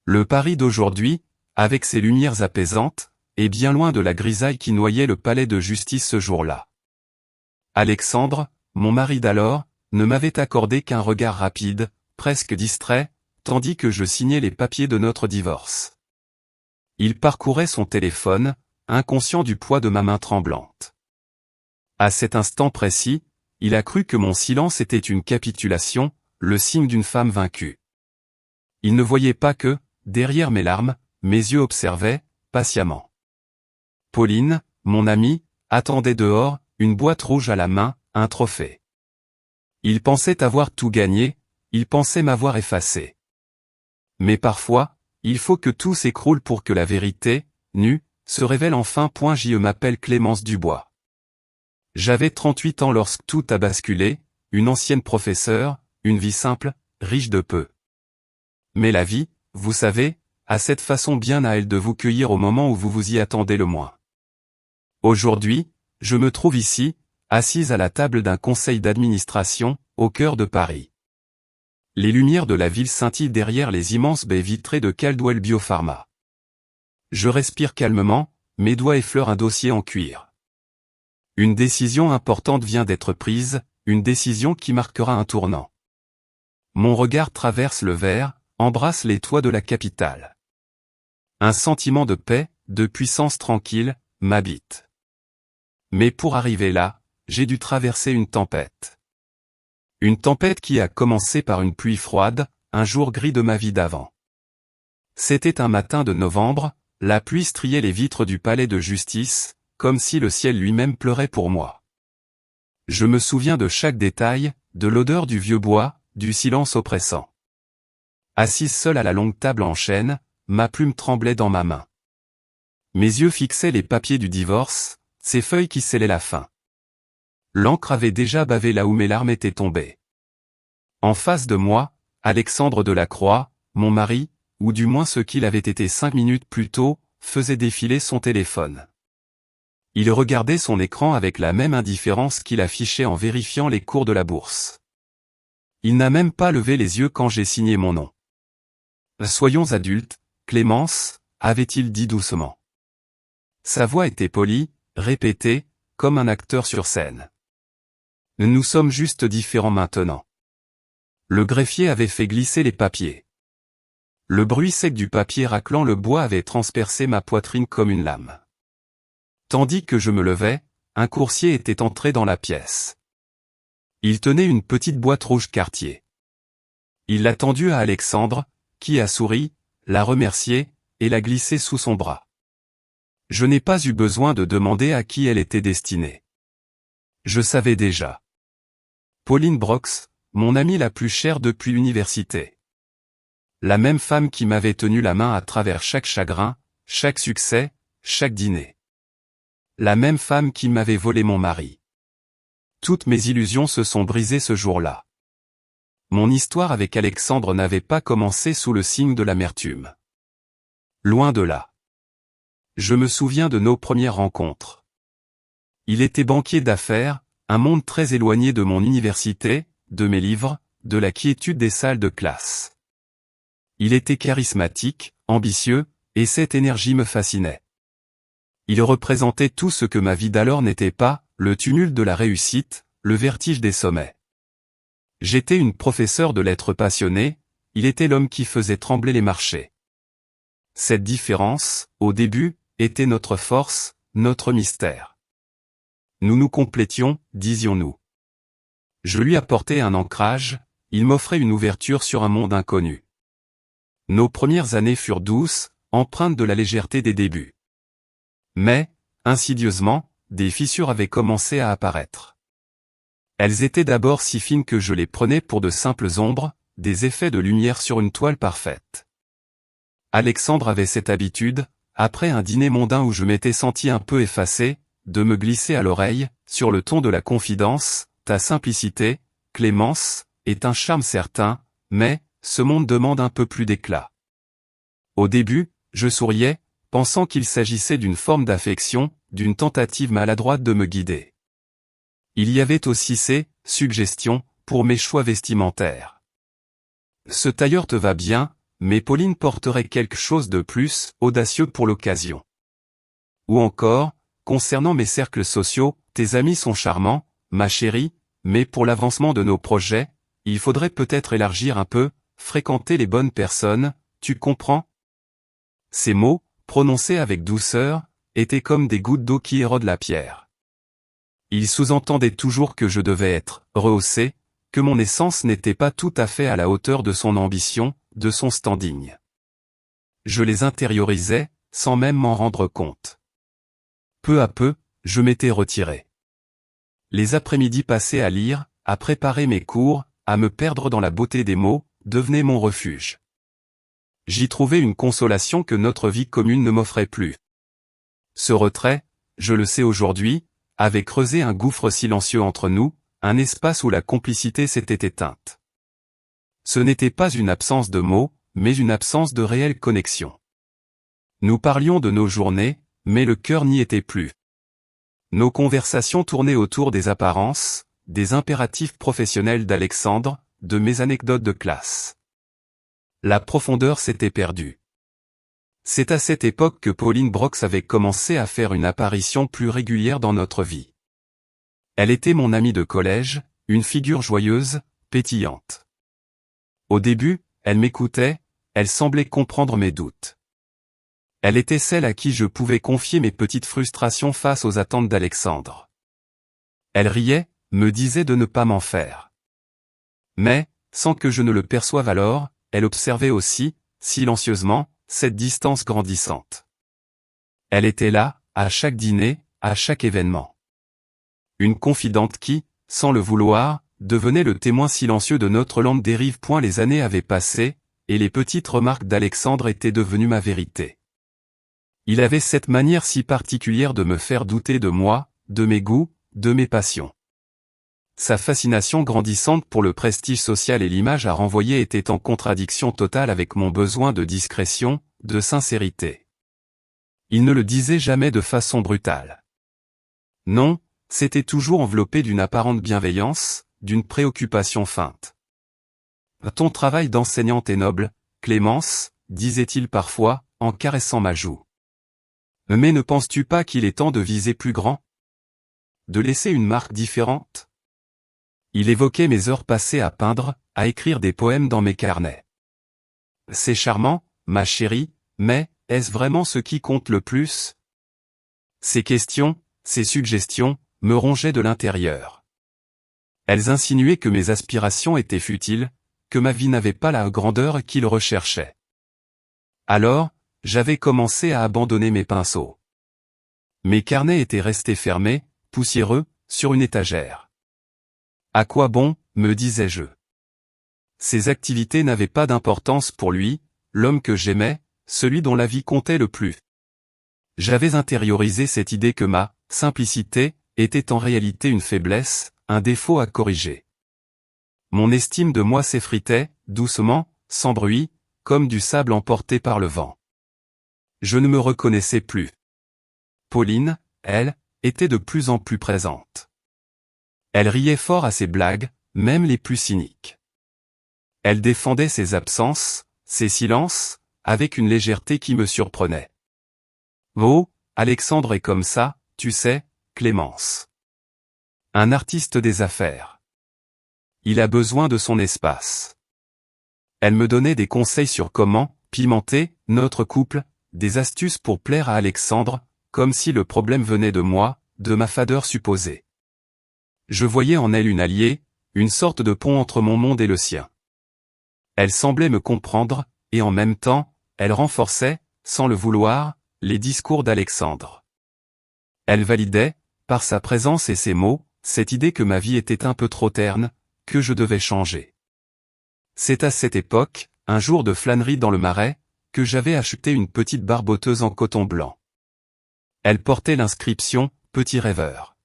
Le Paris d'aujourd'hui, avec ses lumières apaisantes, est bien loin de la grisaille qui noyait le palais de justice ce jour-là. Alexandre, mon mari d'alors, ne m'avait accordé qu'un regard rapide, presque distrait, tandis que je signais les papiers de notre divorce. Il parcourait son téléphone, inconscient du poids de ma main tremblante. À cet instant précis, il a cru que mon silence était une capitulation, le signe d'une femme vaincue. Il ne voyait pas que, derrière mes larmes, mes yeux observaient, patiemment. Pauline, mon amie, attendait dehors, une boîte rouge à la main, un trophée. Il pensait avoir tout gagné, il pensait m'avoir effacé. Mais parfois, il faut que tout s'écroule pour que la vérité, nue, se révèle enfin. Je m'appelle Clémence Dubois. J'avais 38 ans lorsque tout a basculé, une ancienne professeure, une vie simple, riche de peu. Mais la vie, vous savez, a cette façon bien à elle de vous cueillir au moment où vous vous y attendez le moins. Aujourd'hui, je me trouve ici, assise à la table d'un conseil d'administration, au cœur de Paris. Les lumières de la ville scintillent derrière les immenses baies vitrées de Caldwell Biopharma. Je respire calmement, mes doigts effleurent un dossier en cuir. Une décision importante vient d'être prise, une décision qui marquera un tournant. Mon regard traverse le verre, embrasse les toits de la capitale. Un sentiment de paix, de puissance tranquille, m'habite. Mais pour arriver là, j'ai dû traverser une tempête. Une tempête qui a commencé par une pluie froide, un jour gris de ma vie d'avant. C'était un matin de novembre, la pluie striait les vitres du palais de justice, comme si le ciel lui-même pleurait pour moi. Je me souviens de chaque détail, de l'odeur du vieux bois, du silence oppressant. Assise seule à la longue table en chêne, ma plume tremblait dans ma main. Mes yeux fixaient les papiers du divorce, ces feuilles qui scellaient la fin. L'encre avait déjà bavé là où mes larmes étaient tombées. En face de moi, Alexandre Delacroix, mon mari, ou du moins ce qu'il avait été 5 minutes plus tôt, faisait défiler son téléphone. Il regardait son écran avec la même indifférence qu'il affichait en vérifiant les cours de la bourse. Il n'a même pas levé les yeux quand j'ai signé mon nom. « Soyons adultes, Clémence », avait-il dit doucement. Sa voix était polie, répétée, comme un acteur sur scène. Nous sommes juste différents maintenant. Le greffier avait fait glisser les papiers. Le bruit sec du papier raclant le bois avait transpercé ma poitrine comme une lame. Tandis que je me levais, un coursier était entré dans la pièce. Il tenait une petite boîte rouge Cartier. Il l'a tendue à Alexandre, qui a souri, l'a remercié, et l'a glissée sous son bras. Je n'ai pas eu besoin de demander à qui elle était destinée. Je savais déjà. Pauline Brox, mon amie la plus chère depuis l'université. La même femme qui m'avait tenu la main à travers chaque chagrin, chaque succès, chaque dîner. La même femme qui m'avait volé mon mari. Toutes mes illusions se sont brisées ce jour-là. Mon histoire avec Alexandre n'avait pas commencé sous le signe de l'amertume. Loin de là. Je me souviens de nos premières rencontres. Il était banquier d'affaires, un monde très éloigné de mon université, de mes livres, de la quiétude des salles de classe. Il était charismatique, ambitieux, et cette énergie me fascinait. Il représentait tout ce que ma vie d'alors n'était pas, le tumulte de la réussite, le vertige des sommets. J'étais une professeure de lettres passionnée, il était l'homme qui faisait trembler les marchés. Cette différence, au début, était notre force, notre mystère. Nous nous complétions, disions-nous. Je lui apportais un ancrage, il m'offrait une ouverture sur un monde inconnu. Nos premières années furent douces, empreintes de la légèreté des débuts. Mais, insidieusement, des fissures avaient commencé à apparaître. Elles étaient d'abord si fines que je les prenais pour de simples ombres, des effets de lumière sur une toile parfaite. Alexandre avait cette habitude, après un dîner mondain où je m'étais senti un peu effacé, de me glisser à l'oreille, sur le ton de la confidence, « Ta simplicité, Clémence, est un charme certain, mais, ce monde demande un peu plus d'éclat. » Au début, je souriais, pensant qu'il s'agissait d'une forme d'affection, d'une tentative maladroite de me guider. Il y avait aussi ces suggestions pour mes choix vestimentaires. « Ce tailleur te va bien, mais Pauline porterait quelque chose de plus audacieux pour l'occasion. Ou encore, concernant mes cercles sociaux, tes amis sont charmants, ma chérie, mais pour l'avancement de nos projets, il faudrait peut-être élargir un peu, fréquenter les bonnes personnes, tu comprends? Ces mots, prononcés avec douceur, étaient comme des gouttes d'eau qui érodent la pierre. Il sous-entendait toujours que je devais être rehaussé, que mon essence n'était pas tout à fait à la hauteur de son ambition, de son standing. Je les intériorisais, sans même m'en rendre compte. Peu à peu, je m'étais retiré. Les après-midi passés à lire, à préparer mes cours, à me perdre dans la beauté des mots, devenaient mon refuge. J'y trouvais une consolation que notre vie commune ne m'offrait plus. Ce retrait, je le sais aujourd'hui, avait creusé un gouffre silencieux entre nous, un espace où la complicité s'était éteinte. Ce n'était pas une absence de mots, mais une absence de réelle connexion. Nous parlions de nos journées, mais le cœur n'y était plus. Nos conversations tournaient autour des apparences, des impératifs professionnels d'Alexandre, de mes anecdotes de classe. La profondeur s'était perdue. C'est à cette époque que Pauline Brox avait commencé à faire une apparition plus régulière dans notre vie. Elle était mon amie de collège, une figure joyeuse, pétillante. Au début, elle m'écoutait, elle semblait comprendre mes doutes. Elle était celle à qui je pouvais confier mes petites frustrations face aux attentes d'Alexandre. Elle riait, me disait de ne pas m'en faire. Mais, sans que je ne le perçoive alors, elle observait aussi, silencieusement, cette distance grandissante. Elle était là, à chaque dîner, à chaque événement. Une confidente qui, sans le vouloir, devenait le témoin silencieux de notre lente dérive. Les années avaient passé, et les petites remarques d'Alexandre étaient devenues ma vérité. Il avait cette manière si particulière de me faire douter de moi, de mes goûts, de mes passions. Sa fascination grandissante pour le prestige social et l'image à renvoyer était en contradiction totale avec mon besoin de discrétion, de sincérité. Il ne le disait jamais de façon brutale. Non, c'était toujours enveloppé d'une apparente bienveillance, d'une préoccupation feinte. « Ton travail d'enseignante est noble, Clémence, disait-il parfois, en caressant ma joue. Mais ne penses-tu pas qu'il est temps de viser plus grand? De laisser une marque différente? Il évoquait mes heures passées à peindre, à écrire des poèmes dans mes carnets. C'est charmant, ma chérie, mais, est-ce vraiment ce qui compte le plus? Ces questions, ces suggestions, me rongeaient de l'intérieur. Elles insinuaient que mes aspirations étaient futiles, que ma vie n'avait pas la grandeur qu'il recherchait. Alors, j'avais commencé à abandonner mes pinceaux. Mes carnets étaient restés fermés, poussiéreux, sur une étagère. À quoi bon, me disais-je. Ces activités n'avaient pas d'importance pour lui, l'homme que j'aimais, celui dont la vie comptait le plus. J'avais intériorisé cette idée que ma simplicité était en réalité une faiblesse, un défaut à corriger. Mon estime de moi s'effritait, doucement, sans bruit, comme du sable emporté par le vent. Je ne me reconnaissais plus. Pauline, elle, était de plus en plus présente. Elle riait fort à ses blagues, même les plus cyniques. Elle défendait ses absences, ses silences, avec une légèreté qui me surprenait. Oh, Alexandre est comme ça, tu sais, Clémence. Un artiste des affaires. Il a besoin de son espace. Elle me donnait des conseils sur comment pimenter notre couple, des astuces pour plaire à Alexandre, comme si le problème venait de moi, de ma fadeur supposée. Je voyais en elle une alliée, une sorte de pont entre mon monde et le sien. Elle semblait me comprendre, et en même temps, elle renforçait, sans le vouloir, les discours d'Alexandre. Elle validait, par sa présence et ses mots, cette idée que ma vie était un peu trop terne, que je devais changer. C'est à cette époque, un jour de flânerie dans le Marais, que j'avais acheté une petite barboteuse en coton blanc. Elle portait l'inscription « Petit rêveur ».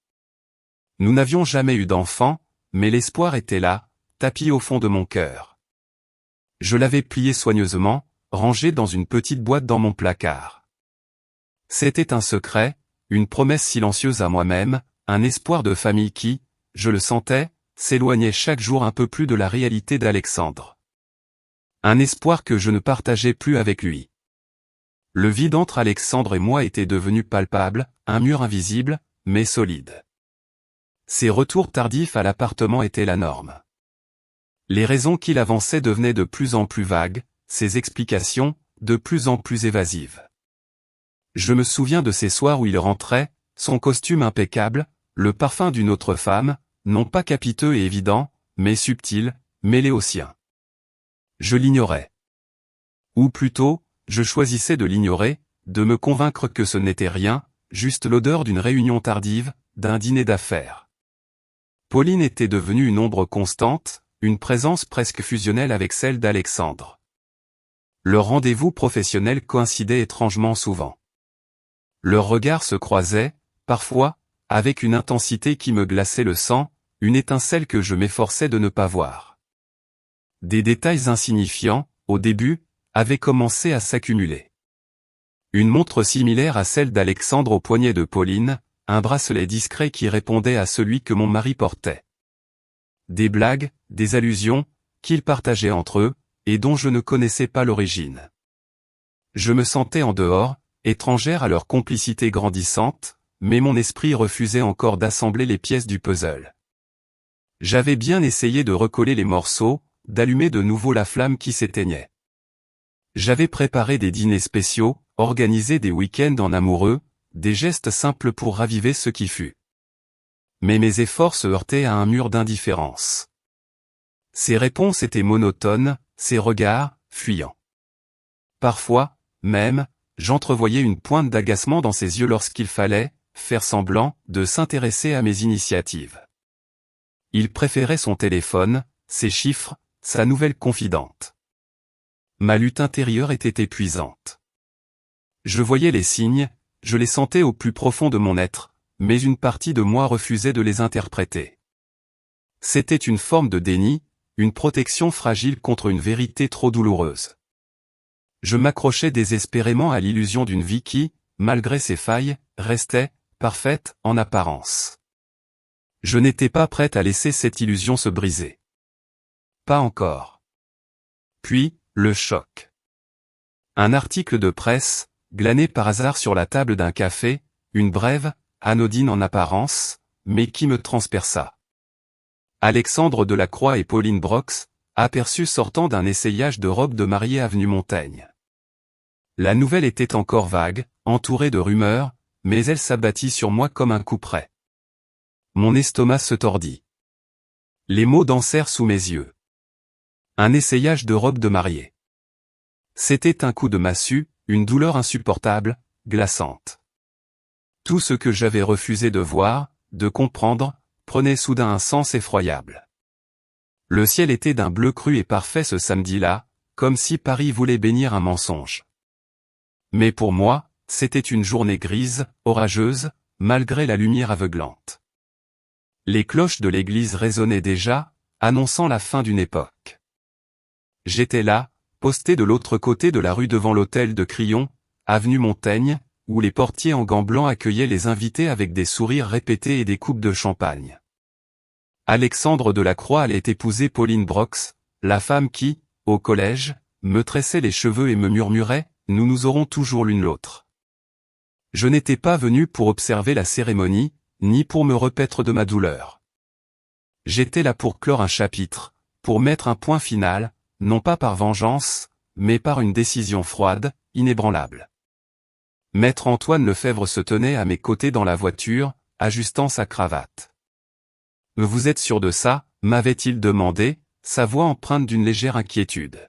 Nous n'avions jamais eu d'enfant, mais l'espoir était là, tapi au fond de mon cœur. Je l'avais pliée soigneusement, rangée dans une petite boîte dans mon placard. C'était un secret, une promesse silencieuse à moi-même, un espoir de famille qui, je le sentais, s'éloignait chaque jour un peu plus de la réalité d'Alexandre. Un espoir que je ne partageais plus avec lui. Le vide entre Alexandre et moi était devenu palpable, un mur invisible, mais solide. Ses retours tardifs à l'appartement étaient la norme. Les raisons qu'il avançait devenaient de plus en plus vagues, ses explications, de plus en plus évasives. Je me souviens de ces soirs où il rentrait, son costume impeccable, le parfum d'une autre femme, non pas capiteux et évident, mais subtil, mêlé au sien. Je l'ignorais. Ou plutôt, je choisissais de l'ignorer, de me convaincre que ce n'était rien, juste l'odeur d'une réunion tardive, d'un dîner d'affaires. Pauline était devenue une ombre constante, une présence presque fusionnelle avec celle d'Alexandre. Leurs rendez-vous professionnels coïncidaient étrangement souvent. Leurs regards se croisaient, parfois, avec une intensité qui me glaçait le sang, une étincelle que je m'efforçais de ne pas voir. Des détails insignifiants, au début, avaient commencé à s'accumuler. Une montre similaire à celle d'Alexandre au poignet de Pauline, un bracelet discret qui répondait à celui que mon mari portait. Des blagues, des allusions, qu'ils partageaient entre eux, et dont je ne connaissais pas l'origine. Je me sentais en dehors, étrangère à leur complicité grandissante, mais mon esprit refusait encore d'assembler les pièces du puzzle. J'avais bien essayé de recoller les morceaux, d'allumer de nouveau la flamme qui s'éteignait. J'avais préparé des dîners spéciaux, organisé des week-ends en amoureux, des gestes simples pour raviver ce qui fut. Mais mes efforts se heurtaient à un mur d'indifférence. Ses réponses étaient monotones, ses regards, fuyants. Parfois, même, j'entrevoyais une pointe d'agacement dans ses yeux lorsqu'il fallait, faire semblant, de s'intéresser à mes initiatives. Il préférait son téléphone, ses chiffres, sa nouvelle confidente. Ma lutte intérieure était épuisante. Je voyais les signes, je les sentais au plus profond de mon être, mais une partie de moi refusait de les interpréter. C'était une forme de déni, une protection fragile contre une vérité trop douloureuse. Je m'accrochais désespérément à l'illusion d'une vie qui, malgré ses failles, restait, parfaite, en apparence. Je n'étais pas prête à laisser cette illusion se briser. Pas encore. Puis, le choc. Un article de presse, glané par hasard sur la table d'un café, une brève, anodine en apparence, mais qui me transperça. Alexandre Delacroix et Pauline Brox, aperçus sortant d'un essayage de robe de mariée avenue Montaigne. La nouvelle était encore vague, entourée de rumeurs, mais elle s'abattit sur moi comme un couperet. Mon estomac se tordit. Les mots dansèrent sous mes yeux. Un essayage de robe de mariée. C'était un coup de massue, une douleur insupportable, glaçante. Tout ce que j'avais refusé de voir, de comprendre, prenait soudain un sens effroyable. Le ciel était d'un bleu cru et parfait ce samedi-là, comme si Paris voulait bénir un mensonge. Mais pour moi, c'était une journée grise, orageuse, malgré la lumière aveuglante. Les cloches de l'église résonnaient déjà, annonçant la fin d'une époque. J'étais là, posté de l'autre côté de la rue devant l'hôtel de Crillon, avenue Montaigne, où les portiers en gants blancs accueillaient les invités avec des sourires répétés et des coupes de champagne. Alexandre Delacroix allait épouser Pauline Brox, la femme qui, au collège, me tressait les cheveux et me murmurait « Nous aurons toujours l'une l'autre ». Je n'étais pas venu pour observer la cérémonie, ni pour me repaître de ma douleur. J'étais là pour clore un chapitre, pour mettre un point final, non pas par vengeance, mais par une décision froide, inébranlable. Maître Antoine Lefebvre se tenait à mes côtés dans la voiture, ajustant sa cravate. « Vous êtes sûr de ça ?» m'avait-il demandé, sa voix empreinte d'une légère inquiétude.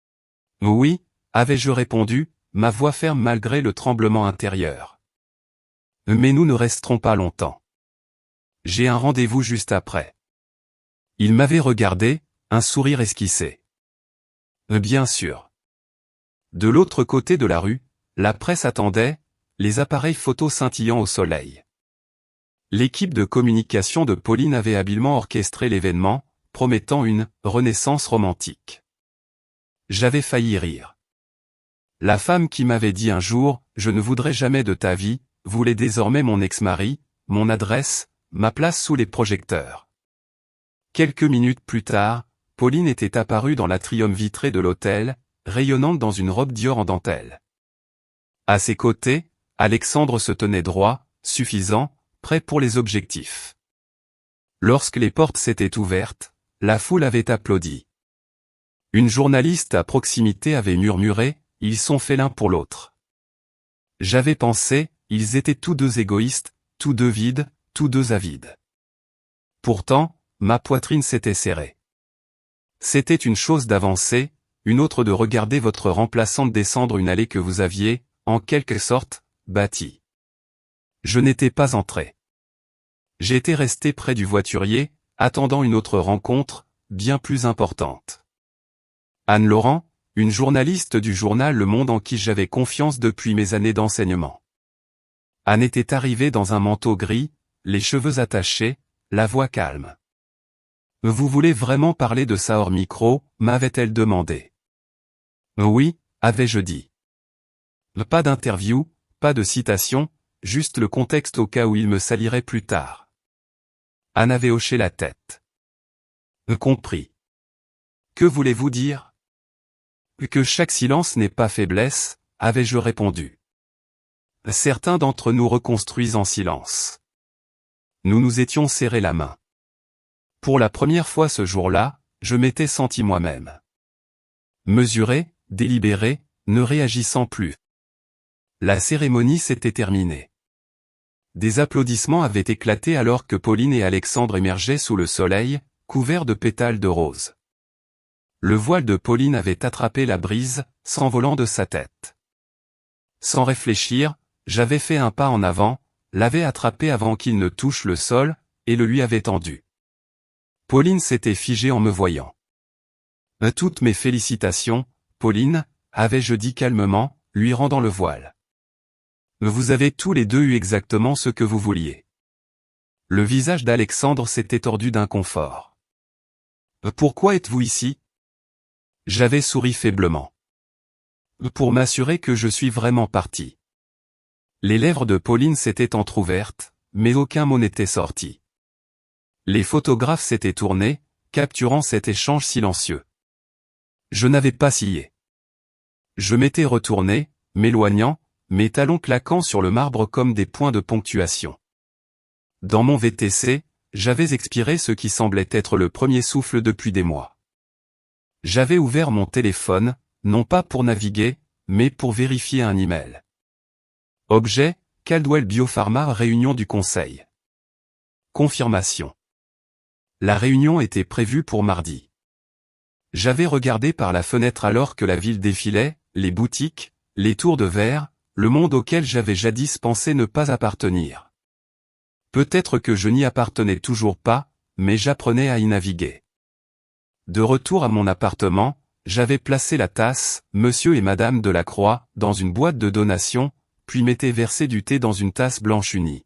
« Oui », avais-je répondu, ma voix ferme malgré le tremblement intérieur. « Mais nous ne resterons pas longtemps. J'ai un rendez-vous juste après. » Il m'avait regardé, un sourire esquissé. « Bien sûr. » De l'autre côté de la rue, la presse attendait, les appareils photos scintillant au soleil. L'équipe de communication de Pauline avait habilement orchestré l'événement, promettant une « renaissance romantique ». J'avais failli rire. La femme qui m'avait dit un jour « Je ne voudrais jamais de ta vie » voulait désormais mon ex-mari, mon adresse, ma place sous les projecteurs. Quelques minutes plus tard, Pauline était apparue dans l'atrium vitré de l'hôtel, rayonnante dans une robe Dior en dentelle. À ses côtés, Alexandre se tenait droit, suffisant, prêt pour les objectifs. Lorsque les portes s'étaient ouvertes, la foule avait applaudi. Une journaliste à proximité avait murmuré, « Ils sont faits l'un pour l'autre ». J'avais pensé, ils étaient tous deux égoïstes, tous deux vides, tous deux avides. Pourtant, ma poitrine s'était serrée. C'était une chose d'avancer, une autre de regarder votre remplaçante descendre une allée que vous aviez, en quelque sorte, bâtie. Je n'étais pas entré. J'étais resté près du voiturier, attendant une autre rencontre, bien plus importante. Anne Laurent, une journaliste du journal Le Monde en qui j'avais confiance depuis mes années d'enseignement. Anne était arrivée dans un manteau gris, les cheveux attachés, la voix calme. « Vous voulez vraiment parler de ça hors micro » m'avait-elle demandé. « Oui » avais-je dit. Pas d'interview, pas de citation, juste le contexte au cas où il me salirait plus tard. Anne avait hoché la tête. « Compris. Que voulez-vous dire ? » Que chaque silence n'est pas faiblesse, avais-je répondu. Certains d'entre nous reconstruisent en silence. Nous nous étions serrés la main. Pour la première fois ce jour-là, je m'étais senti moi-même. Mesuré, délibéré, ne réagissant plus. La cérémonie s'était terminée. Des applaudissements avaient éclaté alors que Pauline et Alexandre émergeaient sous le soleil, couverts de pétales de rose. Le voile de Pauline avait attrapé la brise, s'envolant de sa tête. Sans réfléchir, j'avais fait un pas en avant, l'avais attrapé avant qu'il ne touche le sol, et le lui avais tendu. Pauline s'était figée en me voyant. « Toutes mes félicitations, Pauline » avais-je dit calmement, lui rendant le voile. « Vous avez tous les deux eu exactement ce que vous vouliez. » Le visage d'Alexandre s'était tordu d'inconfort. « Pourquoi êtes-vous ici ?» J'avais souri faiblement. « Pour m'assurer que je suis vraiment parti. » Les lèvres de Pauline s'étaient entr'ouvertes, mais aucun mot n'était sorti. Les photographes s'étaient tournés, capturant cet échange silencieux. Je n'avais pas scié. Je m'étais retourné, m'éloignant, mes talons claquant sur le marbre comme des points de ponctuation. Dans mon VTC, j'avais expiré ce qui semblait être le premier souffle depuis des mois. J'avais ouvert mon téléphone, non pas pour naviguer, mais pour vérifier un email. Objet, Caldwell Biopharma réunion du conseil. Confirmation. La réunion était prévue pour mardi. J'avais regardé par la fenêtre alors que la ville défilait, les boutiques, les tours de verre, le monde auquel j'avais jadis pensé ne pas appartenir. Peut-être que je n'y appartenais toujours pas, mais j'apprenais à y naviguer. De retour à mon appartement, j'avais placé la tasse, Monsieur et Madame Delacroix, dans une boîte de donation, puis m'étais versé du thé dans une tasse blanche unie.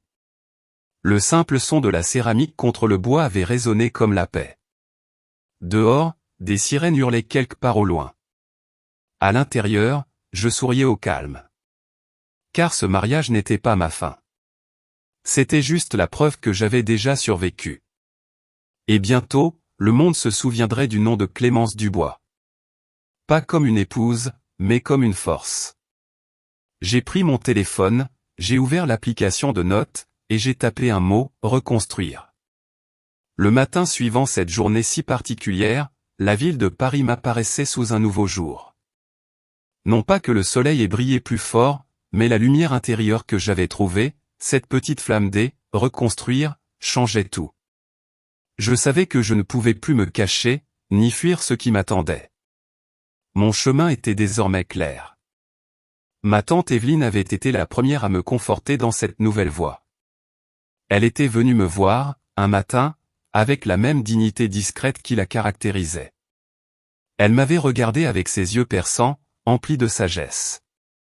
Le simple son de la céramique contre le bois avait résonné comme la paix. Dehors, des sirènes hurlaient quelque part au loin. À l'intérieur, je souriais au calme. Car ce mariage n'était pas ma fin. C'était juste la preuve que j'avais déjà survécu. Et bientôt, le monde se souviendrait du nom de Clémence Dubois. Pas comme une épouse, mais comme une force. J'ai pris mon téléphone, j'ai ouvert l'application de notes, et j'ai tapé un mot, reconstruire. Le matin suivant cette journée si particulière, la ville de Paris m'apparaissait sous un nouveau jour. Non pas que le soleil ait brillé plus fort, mais la lumière intérieure que j'avais trouvée, cette petite flamme reconstruire, changeait tout. Je savais que je ne pouvais plus me cacher, ni fuir ce qui m'attendait. Mon chemin était désormais clair. Ma tante Evelyne avait été la première à me conforter dans cette nouvelle voie. Elle était venue me voir, un matin, avec la même dignité discrète qui la caractérisait. Elle m'avait regardé avec ses yeux perçants, emplis de sagesse.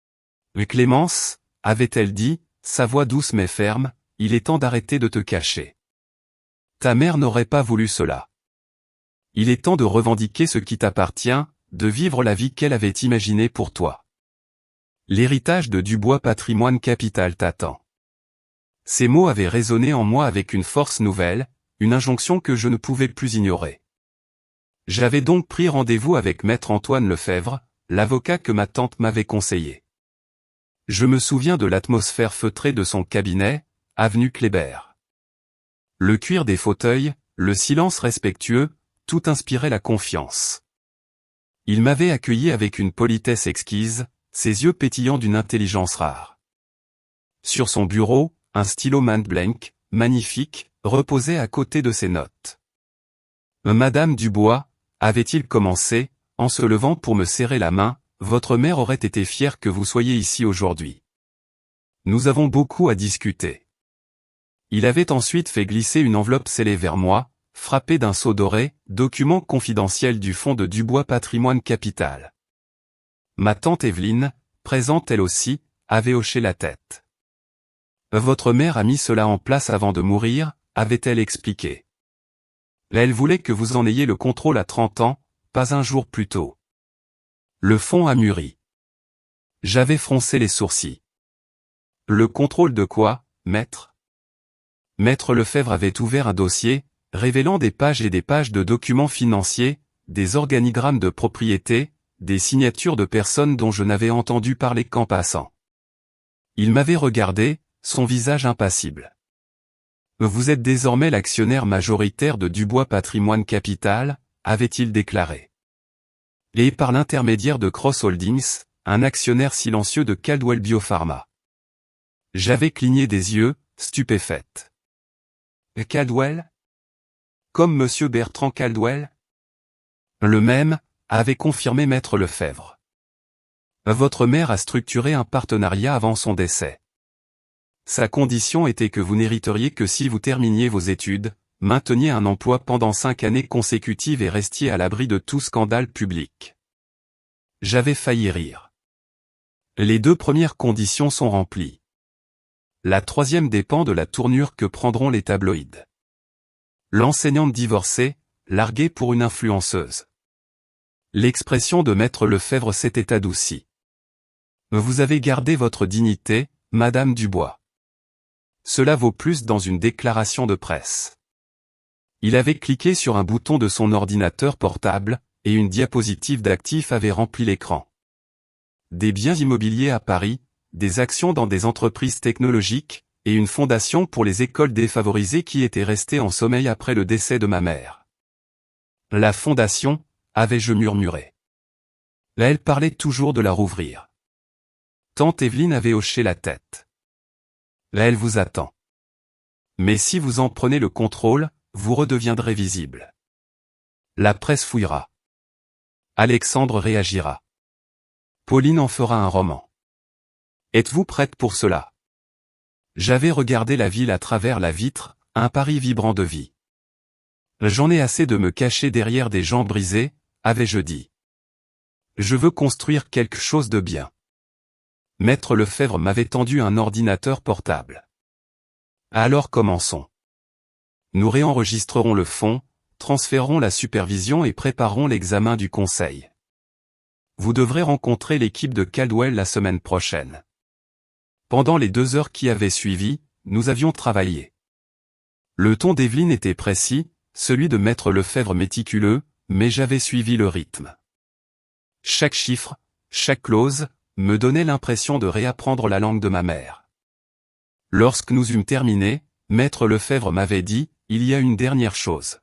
« Clémence » avait-elle dit, sa voix douce mais ferme, « il est temps d'arrêter de te cacher. Ta mère n'aurait pas voulu cela. Il est temps de revendiquer ce qui t'appartient, de vivre la vie qu'elle avait imaginée pour toi. L'héritage de Dubois Patrimoine Capital t'attend. » Ces mots avaient résonné en moi avec une force nouvelle, une injonction que je ne pouvais plus ignorer. J'avais donc pris rendez-vous avec maître Antoine Lefebvre, l'avocat que ma tante m'avait conseillé. Je me souviens de l'atmosphère feutrée de son cabinet, avenue Kléber. Le cuir des fauteuils, le silence respectueux, tout inspirait la confiance. Il m'avait accueilli avec une politesse exquise, ses yeux pétillant d'une intelligence rare. Sur son bureau, un stylo Montblanc, magnifique, reposait à côté de ses notes. Madame Dubois, avait-il commencé, en se levant pour me serrer la main, votre mère aurait été fière que vous soyez ici aujourd'hui. Nous avons beaucoup à discuter. Il avait ensuite fait glisser une enveloppe scellée vers moi, frappée d'un sceau doré, document confidentiel du fonds de Dubois Patrimoine Capital. Ma tante Evelyne, présente elle aussi, avait hoché la tête. Votre mère a mis cela en place avant de mourir, avait-elle expliqué. Elle voulait que vous en ayez le contrôle à 30 ans, pas un jour plus tôt. Le fonds a mûri. J'avais froncé les sourcils. Le contrôle de quoi, maître ? Maître Lefebvre avait ouvert un dossier, révélant des pages et des pages de documents financiers, des organigrammes de propriété, des signatures de personnes dont je n'avais entendu parler qu'en passant. Il m'avait regardé, son visage impassible. Vous êtes désormais l'actionnaire majoritaire de Dubois Patrimoine Capital, avait-il déclaré. Et par l'intermédiaire de Cross Holdings, un actionnaire silencieux de Caldwell Biopharma. J'avais cligné des yeux, stupéfaite. Caldwell ? Comme monsieur Bertrand Caldwell ? Le même, avait confirmé maître Lefebvre. Votre mère a structuré un partenariat avant son décès. Sa condition était que vous n'hériteriez que si vous terminiez vos études, mainteniez un emploi pendant 5 années consécutives et restiez à l'abri de tout scandale public. J'avais failli rire. Les 2 premières conditions sont remplies. La 3e dépend de la tournure que prendront les tabloïds. L'enseignante divorcée, larguée pour une influenceuse. L'expression de maître Lefebvre s'était adoucie. Vous avez gardé votre dignité, Madame Dubois. Cela vaut plus dans une déclaration de presse. Il avait cliqué sur un bouton de son ordinateur portable, et une diapositive d'actifs avait rempli l'écran. Des biens immobiliers à Paris, des actions dans des entreprises technologiques, et une fondation pour les écoles défavorisées qui étaient restées en sommeil après le décès de ma mère. La fondation, avais-je murmuré. Là elle parlait toujours de la rouvrir. Tante Evelyne avait hoché la tête. Là elle vous attend. Mais si vous en prenez le contrôle, vous redeviendrez visible. La presse fouillera. Alexandre réagira. Pauline en fera un roman. Êtes-vous prête pour cela? J'avais regardé la ville à travers la vitre, un Paris vibrant de vie. J'en ai assez de me cacher derrière des gens brisés, avais-je dit. Je veux construire quelque chose de bien. Maître Lefebvre m'avait tendu un ordinateur portable. Alors commençons. Nous réenregistrerons le fonds, transférerons la supervision et préparerons l'examen du conseil. Vous devrez rencontrer l'équipe de Caldwell la semaine prochaine. Pendant les 2 heures qui avaient suivi, nous avions travaillé. Le ton d'Evelyne était précis, celui de maître Lefebvre méticuleux, mais j'avais suivi le rythme. Chaque chiffre, chaque clause, me donnait l'impression de réapprendre la langue de ma mère. Lorsque nous eûmes terminé, maître Lefebvre m'avait dit, il y a une dernière chose.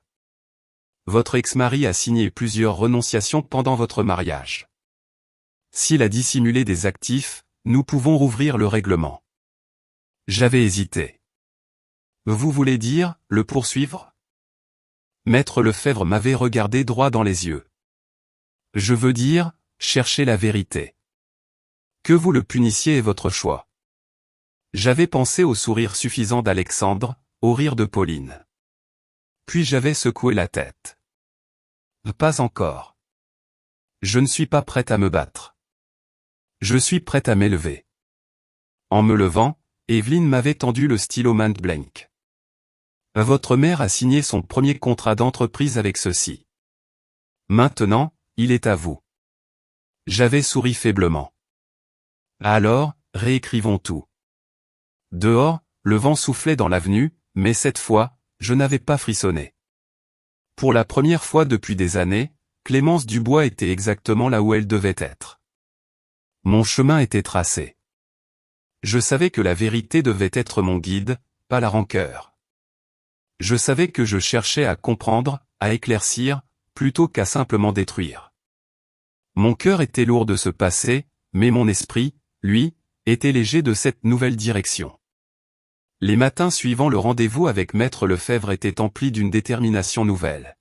Votre ex-mari a signé plusieurs renonciations pendant votre mariage. S'il a dissimulé des actifs, nous pouvons rouvrir le règlement. J'avais hésité. Vous voulez dire, le poursuivre? Maître Lefebvre m'avait regardé droit dans les yeux. Je veux dire, chercher la vérité. Que vous le punissiez est votre choix. J'avais pensé au sourire suffisant d'Alexandre, au rire de Pauline. Puis j'avais secoué la tête. Pas encore. Je ne suis pas prête à me battre. Je suis prête à m'élever. En me levant, Evelyne m'avait tendu le stylo Montblanc. Votre mère a signé son premier contrat d'entreprise avec ceci. Maintenant, il est à vous. J'avais souri faiblement. Alors, réécrivons tout. Dehors, le vent soufflait dans l'avenue, mais cette fois, je n'avais pas frissonné. Pour la première fois depuis des années, Clémence Dubois était exactement là où elle devait être. Mon chemin était tracé. Je savais que la vérité devait être mon guide, pas la rancœur. Je savais que je cherchais à comprendre, à éclaircir, plutôt qu'à simplement détruire. Mon cœur était lourd de ce passé, mais mon esprit, lui, était léger de cette nouvelle direction. Les matins suivant le rendez-vous avec Maître Lefebvre étaient emplis d'une détermination nouvelle.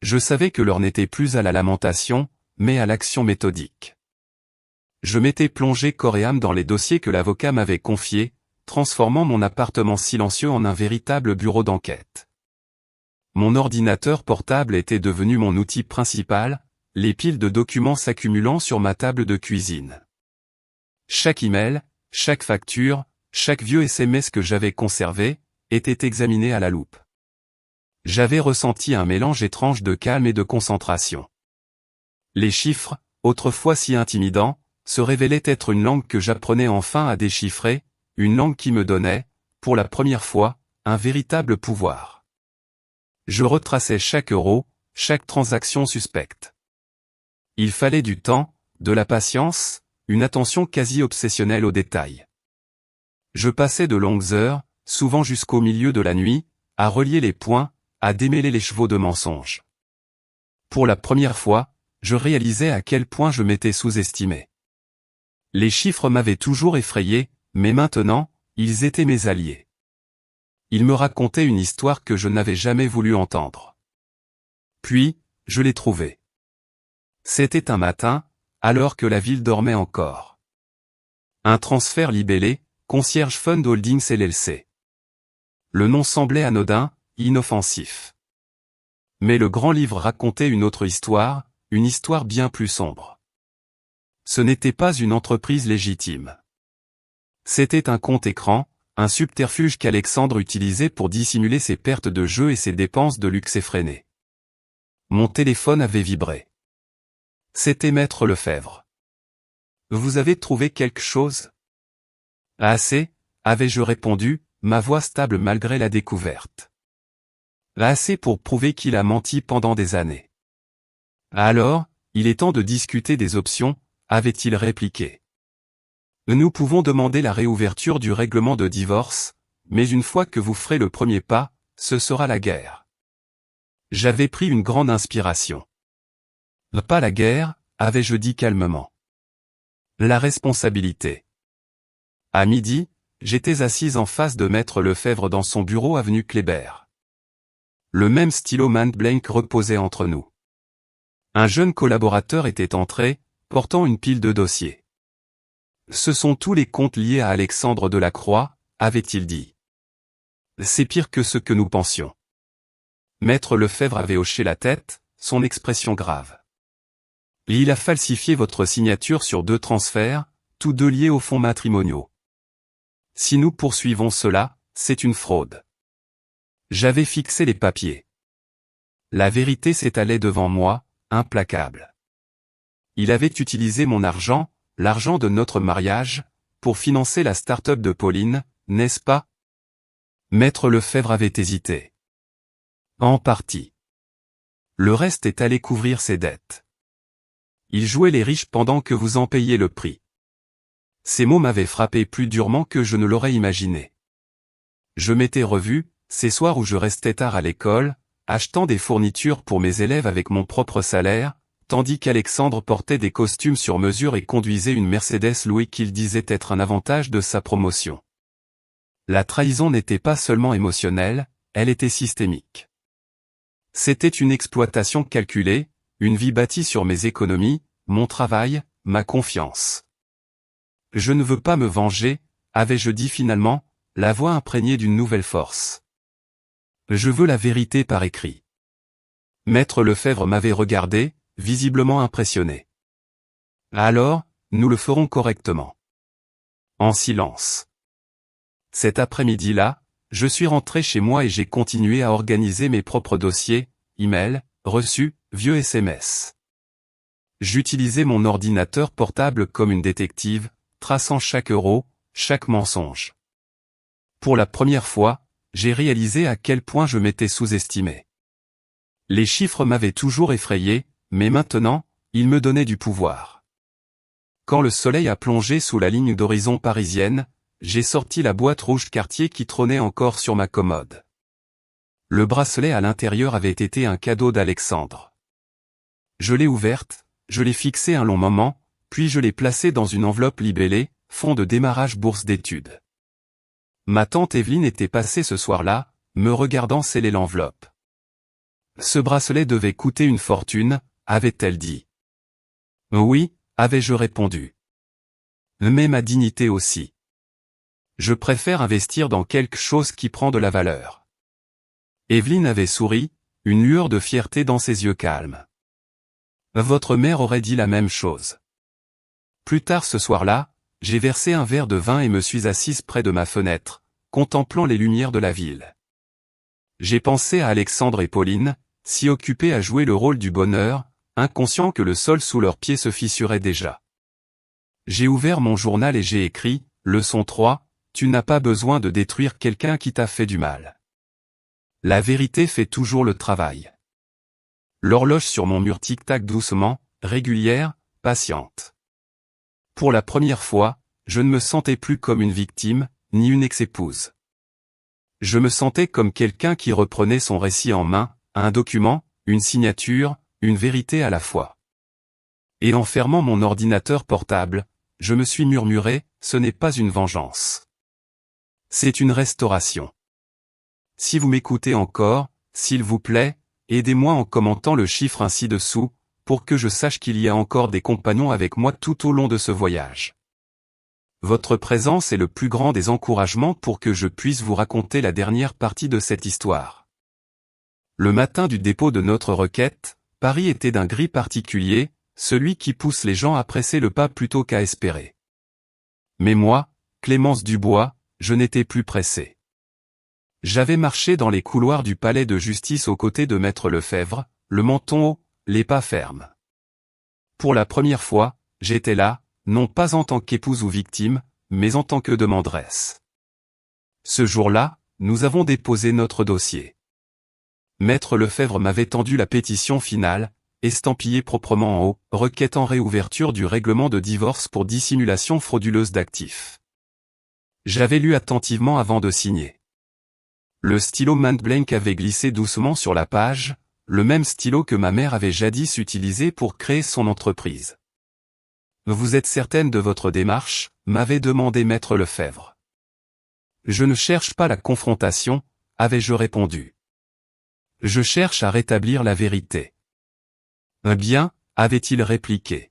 Je savais que l'heure n'était plus à la lamentation, mais à l'action méthodique. Je m'étais plongé corps et âme dans les dossiers que l'avocat m'avait confiés, transformant mon appartement silencieux en un véritable bureau d'enquête. Mon ordinateur portable était devenu mon outil principal, les piles de documents s'accumulant sur ma table de cuisine. Chaque email, chaque facture, chaque vieux SMS que j'avais conservé, était examiné à la loupe. J'avais ressenti un mélange étrange de calme et de concentration. Les chiffres, autrefois si intimidants, se révélaient être une langue que j'apprenais enfin à déchiffrer, une langue qui me donnait, pour la première fois, un véritable pouvoir. Je retraçais chaque euro, chaque transaction suspecte. Il fallait du temps, de la patience, une attention quasi obsessionnelle aux détails. Je passais de longues heures, souvent jusqu'au milieu de la nuit, à relier les points, à démêler les chevaux de mensonges. Pour la première fois, je réalisais à quel point je m'étais sous-estimé. Les chiffres m'avaient toujours effrayé, mais maintenant, ils étaient mes alliés. Ils me racontaient une histoire que je n'avais jamais voulu entendre. Puis, je l'ai trouvée. C'était un matin, alors que la ville dormait encore. Un transfert libellé, Concierge Fund Holdings LLC. Le nom semblait anodin, inoffensif. Mais le grand livre racontait une autre histoire, une histoire bien plus sombre. Ce n'était pas une entreprise légitime. C'était un compte écran, un subterfuge qu'Alexandre utilisait pour dissimuler ses pertes de jeu et ses dépenses de luxe effrénées. Mon téléphone avait vibré. C'était Maître Lefebvre. « Vous avez trouvé quelque chose ?» « Assez, avais-je répondu, ma voix stable malgré la découverte. « Assez pour prouver qu'il a menti pendant des années. »« Alors, il est temps de discuter des options, » avait-il répliqué. « Nous pouvons demander la réouverture du règlement de divorce, mais une fois que vous ferez le premier pas, ce sera la guerre. » J'avais pris une grande inspiration. « Pas la guerre, avais-je dit calmement. La responsabilité. » À midi, j'étais assise en face de Maître Lefebvre dans son bureau avenue Kléber. Le même stylo Mont Blanc reposait entre nous. Un jeune collaborateur était entré, portant une pile de dossiers. « Ce sont tous les comptes liés à Alexandre Delacroix, » avait-il dit. « C'est pire que ce que nous pensions. » Maître Lefebvre avait hoché la tête, son expression grave. « Il a falsifié votre signature sur 2 transferts, tous 2 liés aux fonds matrimoniaux. Si nous poursuivons cela, c'est une fraude. » J'avais fixé les papiers. La vérité s'étalait devant moi, implacable. Il avait utilisé mon argent, l'argent de notre mariage, pour financer la start-up de Pauline, n'est-ce pas? Maître Lefebvre avait hésité. En partie. Le reste est allé couvrir ses dettes. Il jouait les riches pendant que vous en payez le prix. Ces mots m'avaient frappé plus durement que je ne l'aurais imaginé. Je m'étais revu, ces soirs où je restais tard à l'école, achetant des fournitures pour mes élèves avec mon propre salaire, tandis qu'Alexandre portait des costumes sur mesure et conduisait une Mercedes louée qu'il disait être un avantage de sa promotion. La trahison n'était pas seulement émotionnelle, elle était systémique. C'était une exploitation calculée, une vie bâtie sur mes économies, mon travail, ma confiance. Je ne veux pas me venger, avais-je dit finalement, la voix imprégnée d'une nouvelle force. Je veux la vérité par écrit. Maître Lefebvre m'avait regardé, visiblement impressionné. Alors, nous le ferons correctement. En silence. Cet après-midi-là, je suis rentré chez moi et j'ai continué à organiser mes propres dossiers, emails, reçus, vieux SMS. J'utilisais mon ordinateur portable comme une détective, traçant chaque euro, chaque mensonge. Pour la première fois, j'ai réalisé à quel point je m'étais sous-estimé. Les chiffres m'avaient toujours effrayé, mais maintenant, il me donnait du pouvoir. Quand le soleil a plongé sous la ligne d'horizon parisienne, j'ai sorti la boîte rouge Cartier qui trônait encore sur ma commode. Le bracelet à l'intérieur avait été un cadeau d'Alexandre. Je l'ai ouverte, je l'ai fixée un long moment, puis je l'ai placée dans une enveloppe libellée, fonds de démarrage bourse d'études. Ma tante Evelyne était passée ce soir-là, me regardant sceller l'enveloppe. Ce bracelet devait coûter une fortune, avait-elle dit. Oui, avais-je répondu. Mais ma dignité aussi. Je préfère investir dans quelque chose qui prend de la valeur. Evelyne avait souri, une lueur de fierté dans ses yeux calmes. Votre mère aurait dit la même chose. Plus tard ce soir-là, j'ai versé un verre de vin et me suis assise près de ma fenêtre, contemplant les lumières de la ville. J'ai pensé à Alexandre et Pauline, si occupés à jouer le rôle du bonheur, inconscients que le sol sous leurs pieds se fissurait déjà. J'ai ouvert mon journal et j'ai écrit, leçon 3, tu n'as pas besoin de détruire quelqu'un qui t'a fait du mal. La vérité fait toujours le travail. L'horloge sur mon mur tic-tac doucement, régulière, patiente. Pour la première fois, je ne me sentais plus comme une victime, ni une ex-épouse. Je me sentais comme quelqu'un qui reprenait son récit en main, un document, une signature, une vérité à la fois. Et en fermant mon ordinateur portable, je me suis murmuré, ce n'est pas une vengeance. C'est une restauration. Si vous m'écoutez encore, s'il vous plaît, aidez-moi en commentant le chiffre ainsi dessous, pour que je sache qu'il y a encore des compagnons avec moi tout au long de ce voyage. Votre présence est le plus grand des encouragements pour que je puisse vous raconter la dernière partie de cette histoire. Le matin du dépôt de notre requête, Paris était d'un gris particulier, celui qui pousse les gens à presser le pas plutôt qu'à espérer. Mais moi, Clémence Dubois, je n'étais plus pressé. J'avais marché dans les couloirs du palais de justice aux côtés de Maître Lefebvre, le menton haut, les pas fermes. Pour la première fois, j'étais là, non pas en tant qu'épouse ou victime, mais en tant que demanderesse. Ce jour-là, nous avons déposé notre dossier. Maître Lefebvre m'avait tendu la pétition finale, estampillée proprement en haut, requête en réouverture du règlement de divorce pour dissimulation frauduleuse d'actifs. J'avais lu attentivement avant de signer. Le stylo Montblanc avait glissé doucement sur la page, le même stylo que ma mère avait jadis utilisé pour créer son entreprise. « Vous êtes certaine de votre démarche ?» m'avait demandé Maître Lefebvre. « Je ne cherche pas la confrontation », avais-je répondu. « Je cherche à rétablir la vérité. » « Bien », avait-il répliqué.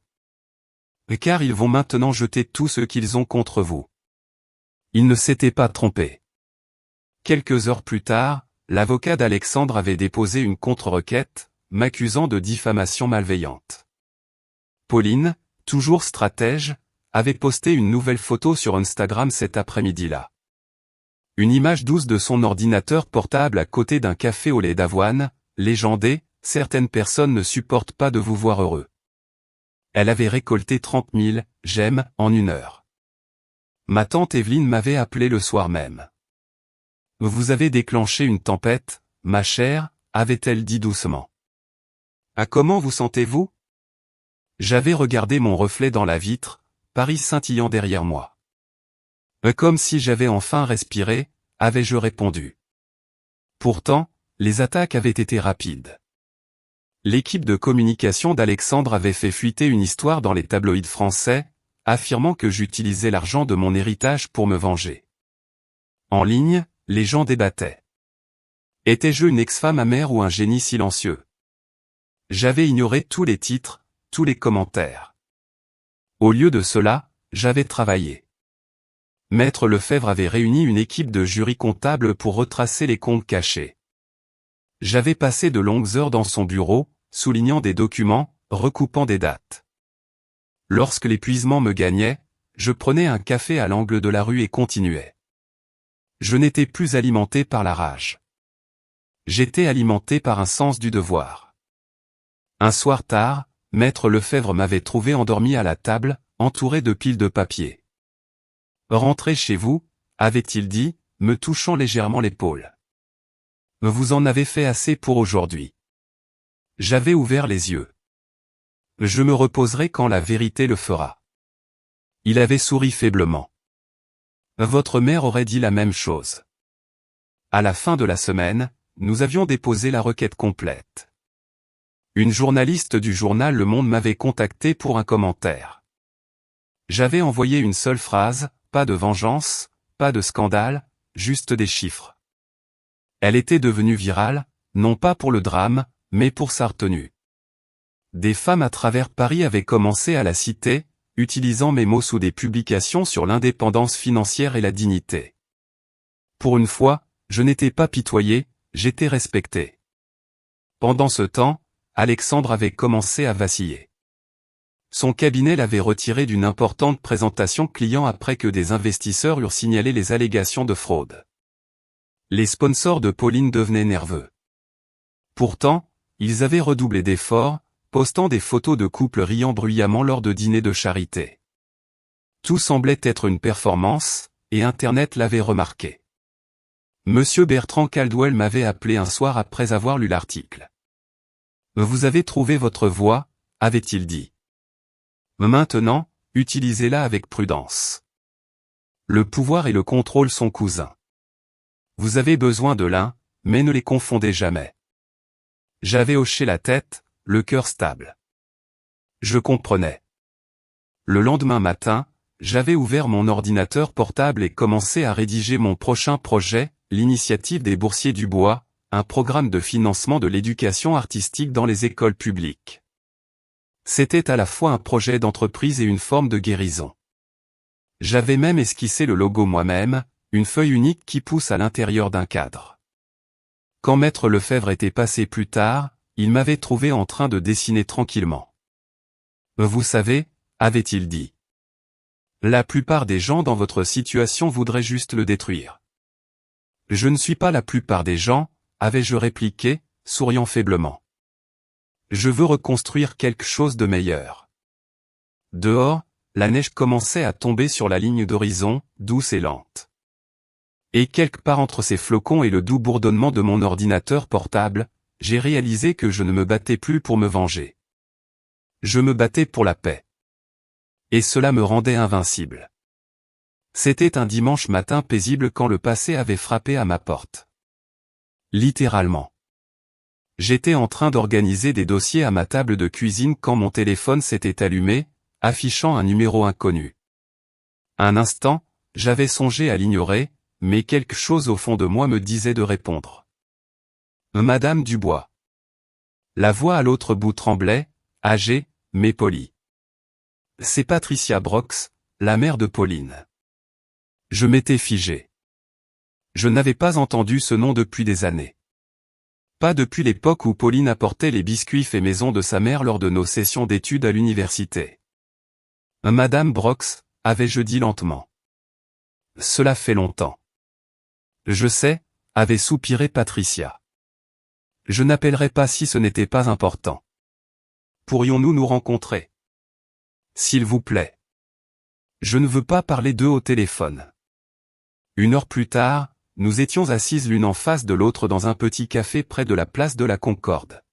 « Car ils vont maintenant jeter tout ce qu'ils ont contre vous. » Il ne s'était pas trompé. Quelques heures plus tard, l'avocat d'Alexandre avait déposé une contre-requête, m'accusant de diffamation malveillante. Pauline, toujours stratège, avait posté une nouvelle photo sur Instagram cet après-midi-là. Une image douce de son ordinateur portable à côté d'un café au lait d'avoine, légendé, certaines personnes ne supportent pas de vous voir heureux. Elle avait récolté 30 000 j'aime en 1 heure. Ma tante Evelyne m'avait appelé le soir même. Vous avez déclenché une tempête, ma chère, avait-elle dit doucement. Comment vous sentez-vous? J'avais regardé mon reflet dans la vitre, Paris scintillant derrière moi. Comme si j'avais enfin respiré, avais-je répondu. Pourtant, les attaques avaient été rapides. L'équipe de communication d'Alexandre avait fait fuiter une histoire dans les tabloïds français, affirmant que j'utilisais l'argent de mon héritage pour me venger. En ligne, les gens débattaient. Étais-je une ex-femme amère ou un génie silencieux? J'avais ignoré tous les titres, tous les commentaires. Au lieu de cela, j'avais travaillé. Maître Lefebvre avait réuni une équipe de jury comptable pour retracer les comptes cachés. J'avais passé de longues heures dans son bureau, soulignant des documents, recoupant des dates. Lorsque l'épuisement me gagnait, je prenais un café à l'angle de la rue et continuais. Je n'étais plus alimenté par la rage. J'étais alimenté par un sens du devoir. Un soir tard, Maître Lefebvre m'avait trouvé endormi à la table, entouré de piles de papier. « Rentrez chez vous », avait-il dit, me touchant légèrement l'épaule. « Vous en avez fait assez pour aujourd'hui. » J'avais ouvert les yeux. Je me reposerai quand la vérité le fera. Il avait souri faiblement. Votre mère aurait dit la même chose. À la fin de la semaine, nous avions déposé la requête complète. Une journaliste du journal Le Monde m'avait contacté pour un commentaire. J'avais envoyé une seule phrase, pas de vengeance, pas de scandale, juste des chiffres. Elle était devenue virale, non pas pour le drame, mais pour sa retenue. Des femmes à travers Paris avaient commencé à la citer, utilisant mes mots sous des publications sur l'indépendance financière et la dignité. Pour une fois, je n'étais pas pitoyé, j'étais respecté. Pendant ce temps, Alexandre avait commencé à vaciller. Son cabinet l'avait retiré d'une importante présentation client après que des investisseurs eurent signalé les allégations de fraude. Les sponsors de Pauline devenaient nerveux. Pourtant, ils avaient redoublé d'efforts, postant des photos de couples riant bruyamment lors de dîners de charité. Tout semblait être une performance, et Internet l'avait remarqué. Monsieur Bertrand Caldwell m'avait appelé un soir après avoir lu l'article. « Vous avez trouvé votre voie », avait-il dit. « Maintenant, utilisez-la avec prudence. Le pouvoir et le contrôle sont cousins. Vous avez besoin de l'un, mais ne les confondez jamais. » J'avais hoché la tête, le cœur stable. Je comprenais. Le lendemain matin, j'avais ouvert mon ordinateur portable et commencé à rédiger mon prochain projet, l'initiative des Boursiers du Bois, un programme de financement de l'éducation artistique dans les écoles publiques. C'était à la fois un projet d'entreprise et une forme de guérison. J'avais même esquissé le logo moi-même, une feuille unique qui pousse à l'intérieur d'un cadre. Quand Maître Lefebvre était passé plus tard, il m'avait trouvé en train de dessiner tranquillement. « Vous savez, » avait-il dit. « La plupart des gens dans votre situation voudraient juste le détruire. » « Je ne suis pas la plupart des gens, » avais-je répliqué, souriant faiblement. « Je veux reconstruire quelque chose de meilleur. » Dehors, la neige commençait à tomber sur la ligne d'horizon, douce et lente. Et quelque part entre ces flocons et le doux bourdonnement de mon ordinateur portable, j'ai réalisé que je ne me battais plus pour me venger. Je me battais pour la paix. Et cela me rendait invincible. C'était un dimanche matin paisible quand le passé avait frappé à ma porte. Littéralement. J'étais en train d'organiser des dossiers à ma table de cuisine quand mon téléphone s'était allumé, affichant un numéro inconnu. Un instant, j'avais songé à l'ignorer, mais quelque chose au fond de moi me disait de répondre. Madame Dubois. La voix à l'autre bout tremblait, âgée, mais polie. C'est Patricia Brox, la mère de Pauline. Je m'étais figé. Je n'avais pas entendu ce nom depuis des années. Pas depuis l'époque où Pauline apportait les biscuits faits maison de sa mère lors de nos sessions d'études à l'université. Madame Brox, avais-je dit lentement. Cela fait longtemps. Je sais, avait soupiré Patricia. Je n'appellerai pas si ce n'était pas important. Pourrions-nous nous rencontrer? S'il vous plaît. Je ne veux pas parler d'eux au téléphone. 1 heure plus tard, nous étions assises l'une en face de l'autre dans un petit café près de la place de la Concorde.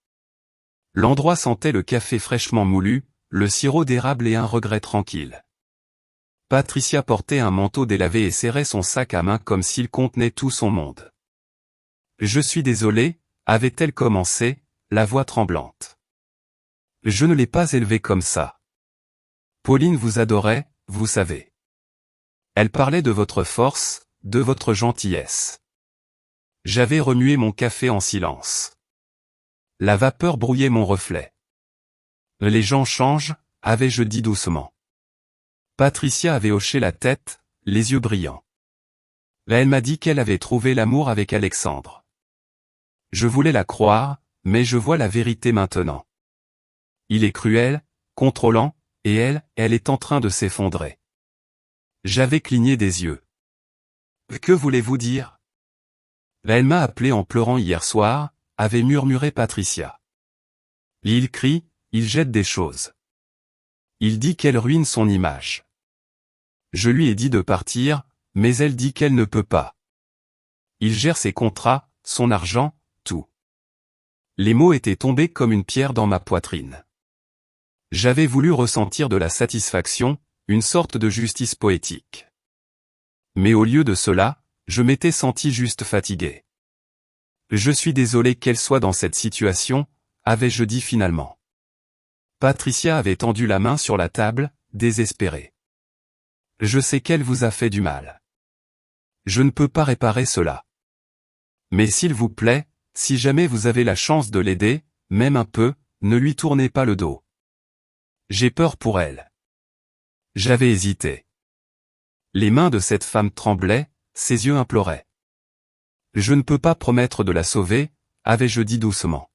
L'endroit sentait le café fraîchement moulu, le sirop d'érable et un regret tranquille. Patricia portait un manteau délavé et serrait son sac à main comme s'il contenait tout son monde. « Je suis désolée », avait-elle commencé, la voix tremblante. « Je ne l'ai pas élevée comme ça. Pauline vous adorait, vous savez. Elle parlait de votre force, de votre gentillesse. » J'avais remué mon café en silence. La vapeur brouillait mon reflet. « Les gens changent », avais-je dit doucement. Patricia avait hoché la tête, les yeux brillants. Elle m'a dit qu'elle avait trouvé l'amour avec Alexandre. Je voulais la croire, mais je vois la vérité maintenant. Il est cruel, contrôlant, et elle est en train de s'effondrer. J'avais cligné des yeux. Que voulez-vous dire? Elle m'a appelé en pleurant hier soir, avait murmuré Patricia. Il crie, il jette des choses. Il dit qu'elle ruine son image. Je lui ai dit de partir, mais elle dit qu'elle ne peut pas. Il gère ses contrats, son argent, tout. Les mots étaient tombés comme une pierre dans ma poitrine. J'avais voulu ressentir de la satisfaction, une sorte de justice poétique. Mais au lieu de cela, je m'étais senti juste fatigué. Je suis désolé qu'elle soit dans cette situation, avais-je dit finalement. Patricia avait tendu la main sur la table, désespérée. Je sais qu'elle vous a fait du mal. Je ne peux pas réparer cela. Mais s'il vous plaît, si jamais vous avez la chance de l'aider, même un peu, ne lui tournez pas le dos. J'ai peur pour elle. J'avais hésité. Les mains de cette femme tremblaient, ses yeux imploraient. Je ne peux pas promettre de la sauver, avais-je dit doucement.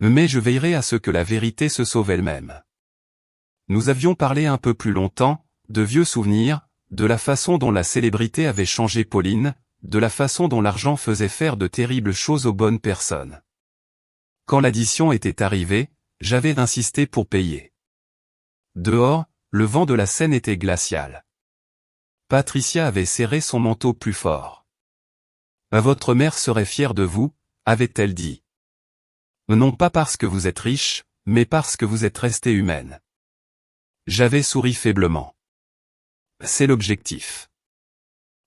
Mais je veillerai à ce que la vérité se sauve elle-même. Nous avions parlé un peu plus longtemps, de vieux souvenirs, de la façon dont la célébrité avait changé Pauline, de la façon dont l'argent faisait faire de terribles choses aux bonnes personnes. Quand l'addition était arrivée, j'avais insisté pour payer. Dehors, le vent de la Seine était glacial. Patricia avait serré son manteau plus fort. « Votre mère serait fière de vous », avait-elle dit. « Non pas parce que vous êtes riche, mais parce que vous êtes restée humaine. » J'avais souri faiblement. C'est l'objectif.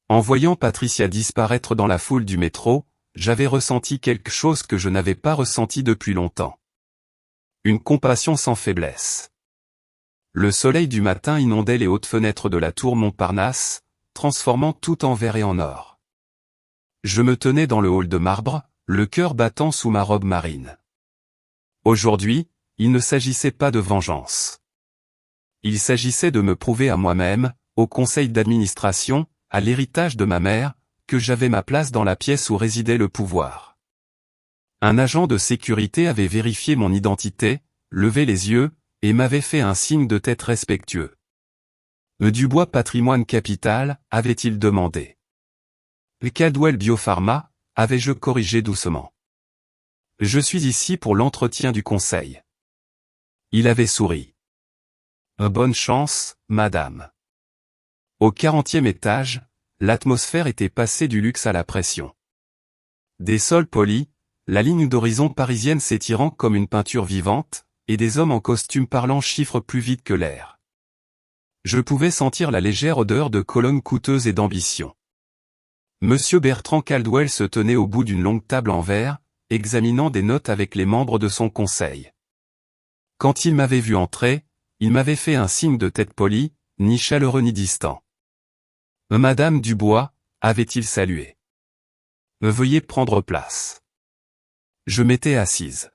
En voyant Patricia disparaître dans la foule du métro, j'avais ressenti quelque chose que je n'avais pas ressenti depuis longtemps. Une compassion sans faiblesse. Le soleil du matin inondait les hautes fenêtres de la tour Montparnasse, transformant tout en verre et en or. Je me tenais dans le hall de marbre, le cœur battant sous ma robe marine. Aujourd'hui, il ne s'agissait pas de vengeance. Il s'agissait de me prouver à moi-même, au conseil d'administration, à l'héritage de ma mère, que j'avais ma place dans la pièce où résidait le pouvoir. Un agent de sécurité avait vérifié mon identité, levé les yeux, et m'avait fait un signe de tête respectueux. « Dubois Patrimoine Capital » avait-il demandé. « Caldwell Biopharma » avais-je corrigé doucement. « Je suis ici pour l'entretien du conseil. » Il avait souri. « Bonne chance, madame. » Au 40e étage, l'atmosphère était passée du luxe à la pression. Des sols polis, la ligne d'horizon parisienne s'étirant comme une peinture vivante, et des hommes en costume parlant chiffres plus vite que l'air. Je pouvais sentir la légère odeur de colonnes coûteuses et d'ambition. Monsieur Bertrand Caldwell se tenait au bout d'une longue table en verre, examinant des notes avec les membres de son conseil. Quand il m'avait vu entrer, il m'avait fait un signe de tête polie, ni chaleureux ni distant. « Madame Dubois » avait-il salué. « Veuillez prendre place. » Je m'étais assise.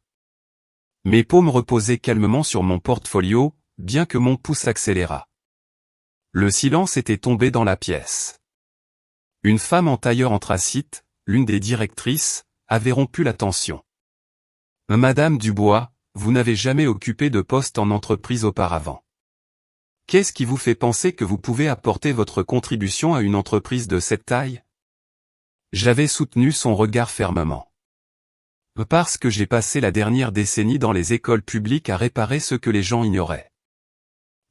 Mes paumes reposaient calmement sur mon portfolio, bien que mon pouce accélérât. Le silence était tombé dans la pièce. Une femme en tailleur anthracite, l'une des directrices, avait rompu la tension. « Madame Dubois, vous n'avez jamais occupé de poste en entreprise auparavant. Qu'est-ce qui vous fait penser que vous pouvez apporter votre contribution à une entreprise de cette taille ?» J'avais soutenu son regard fermement. « Parce que j'ai passé la dernière décennie dans les écoles publiques à réparer ce que les gens ignoraient.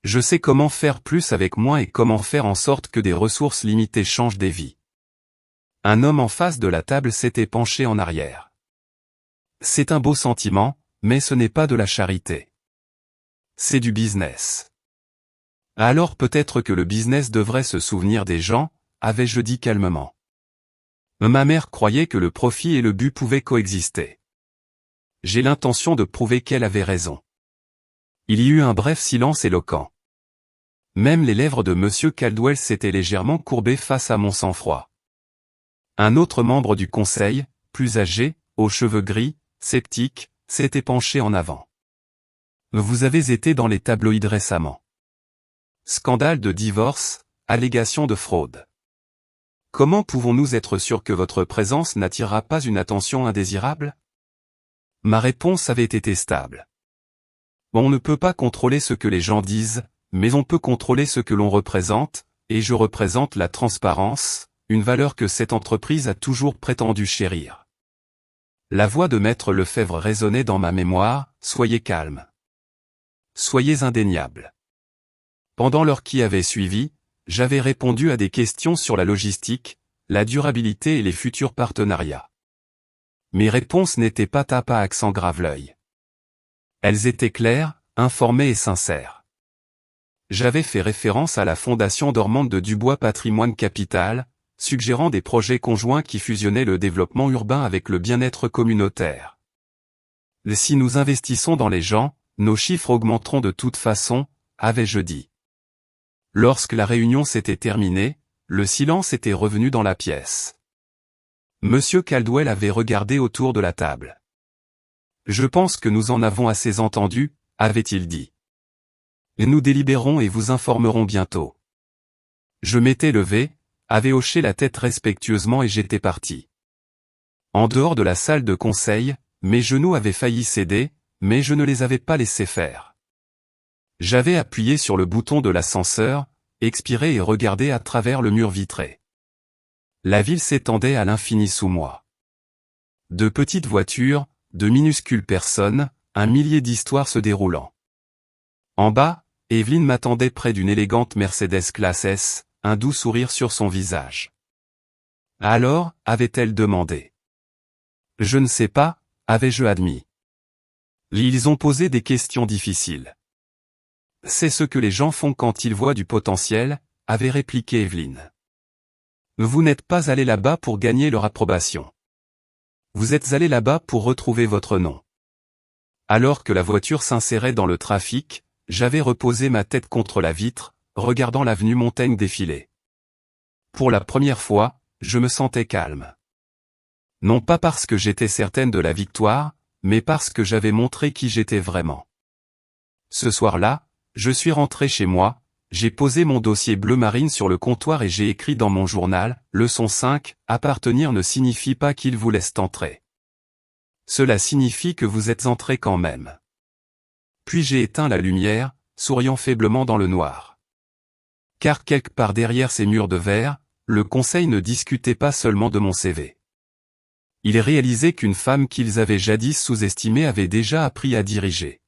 Je sais comment faire plus avec moins et comment faire en sorte que des ressources limitées changent des vies. » Un homme en face de la table s'était penché en arrière. « C'est un beau sentiment, mais ce n'est pas de la charité. C'est du business. » Alors peut-être que le business devrait se souvenir des gens, avais-je dit calmement. Ma mère croyait que le profit et le but pouvaient coexister. J'ai l'intention de prouver qu'elle avait raison. Il y eut un bref silence éloquent. Même les lèvres de Monsieur Caldwell s'étaient légèrement courbées face à mon sang-froid. Un autre membre du conseil, plus âgé, aux cheveux gris, sceptique, s'était penché en avant. Vous avez été dans les tabloïds récemment. Scandale de divorce, allégation de fraude. Comment pouvons-nous être sûrs que votre présence n'attirera pas une attention indésirable? Ma réponse avait été stable. On ne peut pas contrôler ce que les gens disent, mais on peut contrôler ce que l'on représente, et je représente la transparence, une valeur que cette entreprise a toujours prétendu chérir. La voix de Maître Lefebvre résonnait dans ma mémoire, soyez calme. Soyez indéniable. Pendant l'heure qui avait suivi, j'avais répondu à des questions sur la logistique, la durabilité et les futurs partenariats. Mes réponses n'étaient pas tape à accent grave-l'œil. Elles étaient claires, informé et sincère. J'avais fait référence à la fondation dormante de Dubois Patrimoine Capital, suggérant des projets conjoints qui fusionnaient le développement urbain avec le bien-être communautaire. Si nous investissons dans les gens, nos chiffres augmenteront de toute façon, avais-je dit. Lorsque la réunion s'était terminée, le silence était revenu dans la pièce. Monsieur Caldwell avait regardé autour de la table. Je pense que nous en avons assez entendu, avait-il dit. Nous délibérons et vous informerons bientôt. Je m'étais levé, avais hoché la tête respectueusement et j'étais parti. En dehors de la salle de conseil, mes genoux avaient failli céder, mais je ne les avais pas laissés faire. J'avais appuyé sur le bouton de l'ascenseur, expiré et regardé à travers le mur vitré. La ville s'étendait à l'infini sous moi. De petites voitures, de minuscules personnes, un millier d'histoires se déroulant. En bas, Evelyne m'attendait près d'une élégante Mercedes Classe S, un doux sourire sur son visage. Alors, avait-elle demandé. Je ne sais pas, avais-je admis. Ils ont posé des questions difficiles. C'est ce que les gens font quand ils voient du potentiel, avait répliqué Evelyne. Vous n'êtes pas allé là-bas pour gagner leur approbation. Vous êtes allé là-bas pour retrouver votre nom. Alors que la voiture s'insérait dans le trafic, j'avais reposé ma tête contre la vitre, regardant l'avenue Montaigne défiler. Pour la première fois, je me sentais calme. Non pas parce que j'étais certaine de la victoire, mais parce que j'avais montré qui j'étais vraiment. Ce soir-là, je suis rentré chez moi, j'ai posé mon dossier bleu marine sur le comptoir et j'ai écrit dans mon journal, leçon 5, appartenir ne signifie pas qu'ils vous laissent entrer. Cela signifie que vous êtes entré quand même. Puis j'ai éteint la lumière, souriant faiblement dans le noir. Car quelque part derrière ces murs de verre, le conseil ne discutait pas seulement de mon CV. Ils réalisaient qu'une femme qu'ils avaient jadis sous-estimée avait déjà appris à diriger.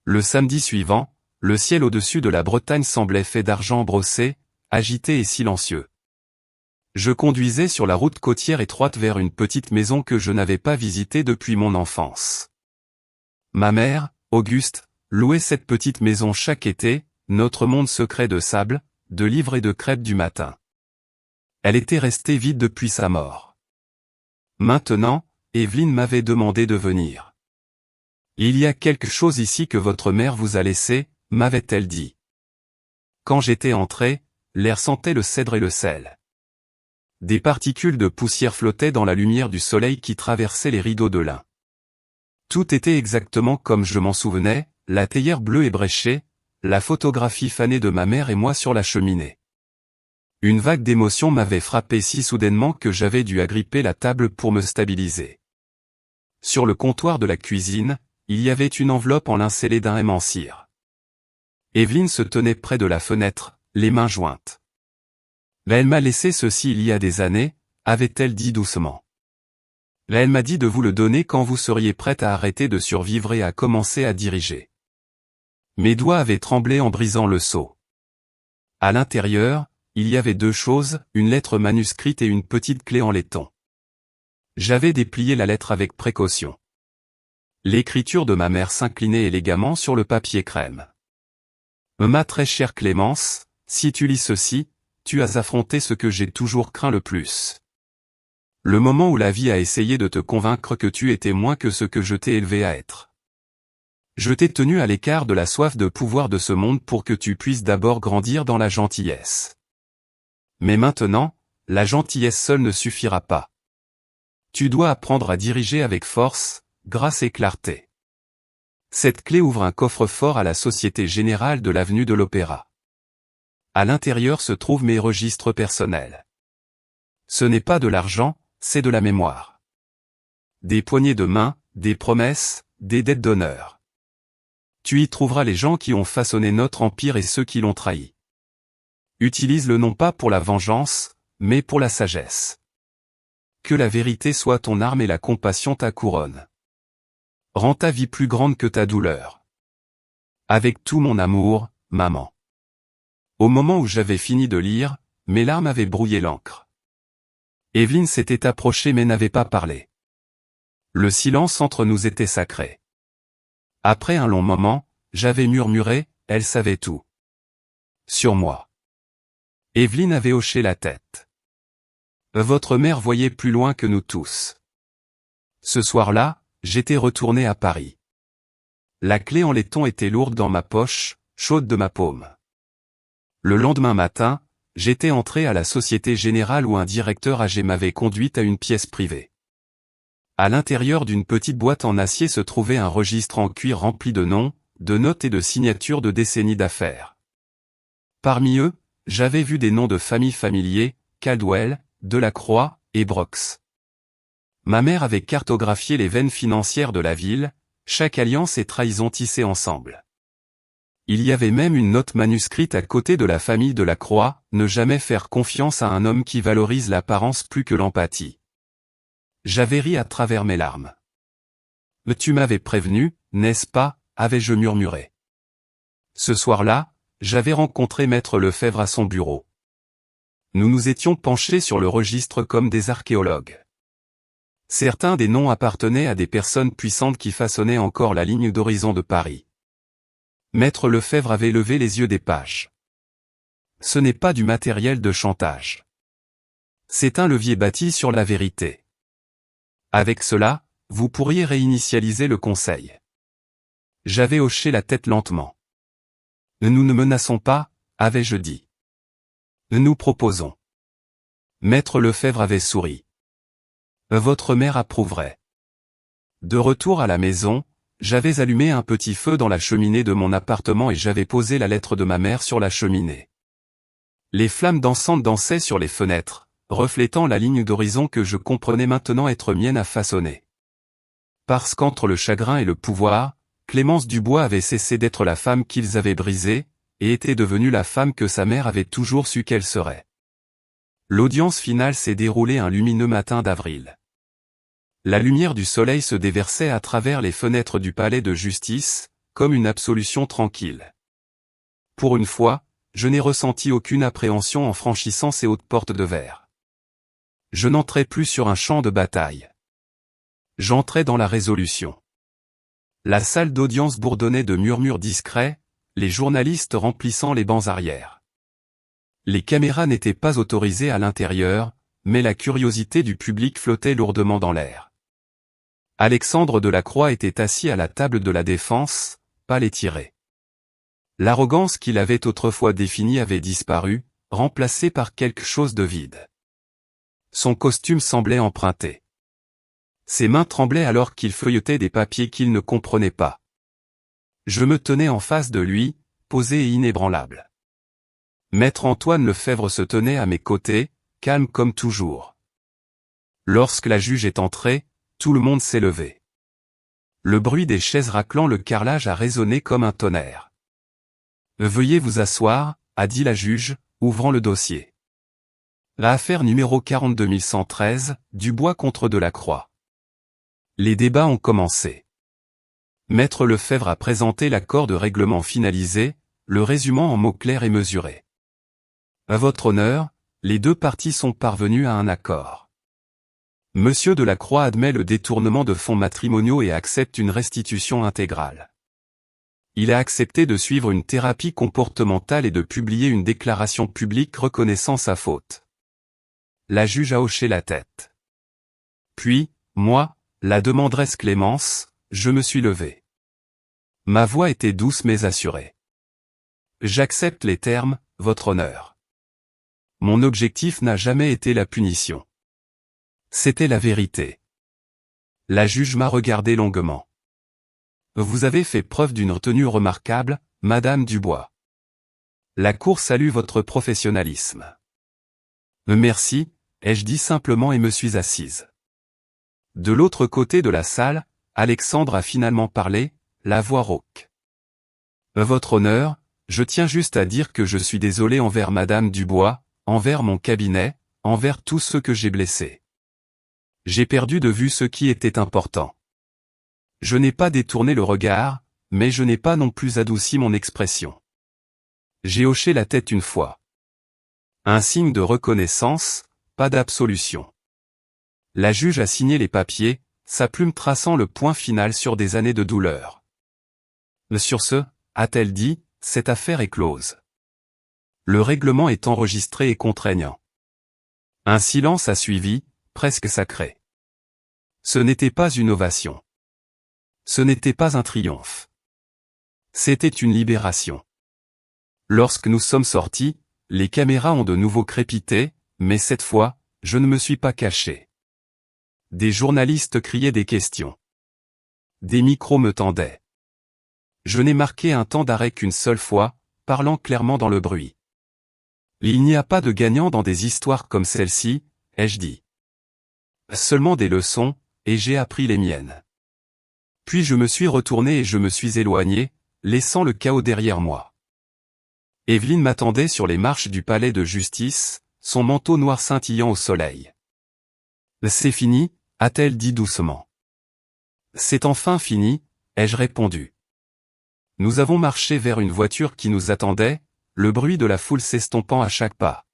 Le samedi suivant, le ciel au-dessus de la Bretagne semblait fait d'argent brossé, agité et silencieux. Je conduisais sur la route côtière étroite vers une petite maison que je n'avais pas visitée depuis mon enfance. Ma mère, Auguste, louait cette petite maison chaque été, notre monde secret de sable, de livres et de crêpes du matin. Elle était restée vide depuis sa mort. Maintenant, Evelyne m'avait demandé de venir. Il y a quelque chose ici que votre mère vous a laissé, m'avait-elle dit. Quand j'étais entré, l'air sentait le cèdre et le sel. Des particules de poussière flottaient dans la lumière du soleil qui traversait les rideaux de lin. Tout était exactement comme je m'en souvenais, la théière bleue ébréchée, la photographie fanée de ma mère et moi sur la cheminée. Une vague d'émotion m'avait frappé si soudainement que j'avais dû agripper la table pour me stabiliser. Sur le comptoir de la cuisine, il y avait une enveloppe en lin scellée d'un M en cire. Evelyne se tenait près de la fenêtre, les mains jointes. Elle m'a laissé ceci il y a des années, avait-elle dit doucement. Elle m'a dit de vous le donner quand vous seriez prête à arrêter de survivre et à commencer à diriger. Mes doigts avaient tremblé en brisant le sceau. À l'intérieur, il y avait deux choses, une lettre manuscrite et une petite clé en laiton. J'avais déplié la lettre avec précaution. L'écriture de ma mère s'inclinait élégamment sur le papier crème. Ma très chère Clémence, si tu lis ceci, tu as affronté ce que j'ai toujours craint le plus. Le moment où la vie a essayé de te convaincre que tu étais moins que ce que je t'ai élevé à être. Je t'ai tenu à l'écart de la soif de pouvoir de ce monde pour que tu puisses d'abord grandir dans la gentillesse. Mais maintenant, la gentillesse seule ne suffira pas. Tu dois apprendre à diriger avec force, grâce et clarté. Cette clé ouvre un coffre-fort à la Société Générale de l'avenue de l'Opéra. À l'intérieur se trouvent mes registres personnels. Ce n'est pas de l'argent, c'est de la mémoire. Des poignées de main, des promesses, des dettes d'honneur. Tu y trouveras les gens qui ont façonné notre empire et ceux qui l'ont trahi. Utilise-le non pas pour la vengeance, mais pour la sagesse. Que la vérité soit ton arme et la compassion ta couronne. Rends ta vie plus grande que ta douleur. Avec tout mon amour, maman. Au moment où j'avais fini de lire, mes larmes avaient brouillé l'encre. Evelyne s'était approchée mais n'avait pas parlé. Le silence entre nous était sacré. Après un long moment, j'avais murmuré, elle savait tout. Sur moi. Evelyne avait hoché la tête. Votre mère voyait plus loin que nous tous. Ce soir-là, j'étais retourné à Paris. La clé en laiton était lourde dans ma poche, chaude de ma paume. Le lendemain matin, j'étais entré à la Société Générale où un directeur âgé m'avait conduite à une pièce privée. À l'intérieur d'une petite boîte en acier se trouvait un registre en cuir rempli de noms, de notes et de signatures de décennies d'affaires. Parmi eux, j'avais vu des noms de familles familiers, Caldwell, Delacroix, et Brox. Ma mère avait cartographié les veines financières de la ville, chaque alliance et trahison tissées ensemble. Il y avait même une note manuscrite à côté de la famille Delacroix, ne jamais faire confiance à un homme qui valorise l'apparence plus que l'empathie. J'avais ri à travers mes larmes. Mais tu m'avais prévenu, n'est-ce pas, avais-je murmuré. Ce soir-là, j'avais rencontré Maître Lefebvre à son bureau. Nous nous étions penchés sur le registre comme des archéologues. Certains des noms appartenaient à des personnes puissantes qui façonnaient encore la ligne d'horizon de Paris. Maître Lefebvre avait levé les yeux des pages. Ce n'est pas du matériel de chantage. C'est un levier bâti sur la vérité. Avec cela, vous pourriez réinitialiser le conseil. J'avais hoché la tête lentement. Nous ne menaçons pas, avais-je dit. Nous proposons. Maître Lefebvre avait souri. Votre mère approuverait. De retour à la maison, j'avais allumé un petit feu dans la cheminée de mon appartement et j'avais posé la lettre de ma mère sur la cheminée. Les flammes dansantes dansaient sur les fenêtres, reflétant la ligne d'horizon que je comprenais maintenant être mienne à façonner. Parce qu'entre le chagrin et le pouvoir, Clémence Dubois avait cessé d'être la femme qu'ils avaient brisée, et était devenue la femme que sa mère avait toujours su qu'elle serait. L'audience finale s'est déroulée un lumineux matin d'avril. La lumière du soleil se déversait à travers les fenêtres du palais de justice, comme une absolution tranquille. Pour une fois, je n'ai ressenti aucune appréhension en franchissant ces hautes portes de verre. Je n'entrais plus sur un champ de bataille. J'entrais dans la résolution. La salle d'audience bourdonnait de murmures discrets, les journalistes remplissant les bancs arrière. Les caméras n'étaient pas autorisées à l'intérieur, mais la curiosité du public flottait lourdement dans l'air. Alexandre Delacroix était assis à la table de la défense, pas étiré. L'arrogance qu'il avait autrefois définie avait disparu, remplacée par quelque chose de vide. Son costume semblait emprunté. Ses mains tremblaient alors qu'il feuilletait des papiers qu'il ne comprenait pas. Je me tenais en face de lui, posé et inébranlable. Maître Antoine Lefebvre se tenait à mes côtés, calme comme toujours. Lorsque la juge est entrée, tout le monde s'est levé. Le bruit des chaises raclant le carrelage a résonné comme un tonnerre. « Veuillez vous asseoir », a dit la juge, ouvrant le dossier. L'affaire numéro 42113, Dubois contre Delacroix. Les débats ont commencé. Maître Lefebvre a présenté l'accord de règlement finalisé, le résumant en mots clairs et mesurés. À votre honneur, les deux parties sont parvenues à un accord. Monsieur Delacroix admet le détournement de fonds matrimoniaux et accepte une restitution intégrale. Il a accepté de suivre une thérapie comportementale et de publier une déclaration publique reconnaissant sa faute. La juge a hoché la tête. Puis, moi, la demanderesse Clémence, je me suis levé. Ma voix était douce mais assurée. J'accepte les termes, votre honneur. Mon objectif n'a jamais été la punition. C'était la vérité. La juge m'a regardé longuement. Vous avez fait preuve d'une retenue remarquable, Madame Dubois. La Cour salue votre professionnalisme. Merci, ai-je dit simplement et me suis assise. De l'autre côté de la salle, Alexandre a finalement parlé, la voix rauque. Votre honneur, je tiens juste à dire que je suis désolé envers Madame Dubois, envers mon cabinet, envers tous ceux que j'ai blessés. J'ai perdu de vue ce qui était important. Je n'ai pas détourné le regard, mais je n'ai pas non plus adouci mon expression. J'ai hoché la tête une fois. Un signe de reconnaissance, pas d'absolution. La juge a signé les papiers, sa plume traçant le point final sur des années de douleur. Sur ce, a-t-elle dit, cette affaire est close. Le règlement est enregistré et contraignant. Un silence a suivi, presque sacré. Ce n'était pas une ovation. Ce n'était pas un triomphe. C'était une libération. Lorsque nous sommes sortis, les caméras ont de nouveau crépité, mais cette fois, je ne me suis pas caché. Des journalistes criaient des questions. Des micros me tendaient. Je n'ai marqué un temps d'arrêt qu'une seule fois, parlant clairement dans le bruit. Il n'y a pas de gagnant dans des histoires comme celle-ci, ai-je dit. Seulement des leçons, et j'ai appris les miennes. Puis je me suis retourné et je me suis éloigné, laissant le chaos derrière moi. Evelyne m'attendait sur les marches du palais de justice, son manteau noir scintillant au soleil. C'est fini, a-t-elle dit doucement. C'est enfin fini, ai-je répondu. Nous avons marché vers une voiture qui nous attendait, le bruit de la foule s'estompant à chaque pas.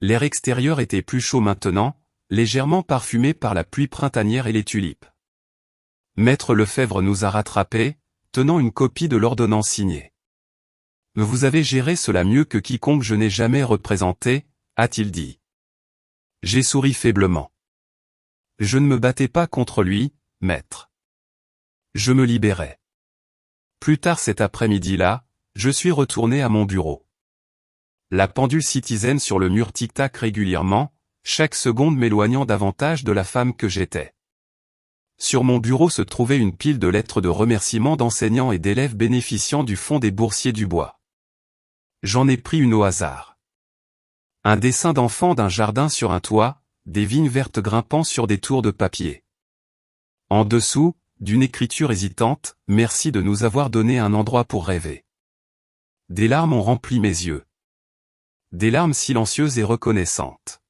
L'air extérieur était plus chaud maintenant, légèrement parfumé par la pluie printanière et les tulipes. Maître Lefebvre nous a rattrapés, tenant une copie de l'ordonnance signée. Vous avez géré cela mieux que quiconque je n'ai jamais représenté, a-t-il dit. J'ai souri faiblement. Je ne me battais pas contre lui, maître. Je me libérais. Plus tard cet après-midi-là, je suis retourné à mon bureau. La pendule citizen sur le mur tic-tac régulièrement, chaque seconde m'éloignant davantage de la femme que j'étais. Sur mon bureau se trouvait une pile de lettres de remerciements d'enseignants et d'élèves bénéficiant du fonds des boursiers du bois. J'en ai pris une au hasard. Un dessin d'enfant d'un jardin sur un toit, des vignes vertes grimpant sur des tours de papier. En dessous, d'une écriture hésitante, « Merci de nous avoir donné un endroit pour rêver ». Des larmes ont rempli mes yeux. Des larmes silencieuses et reconnaissantes.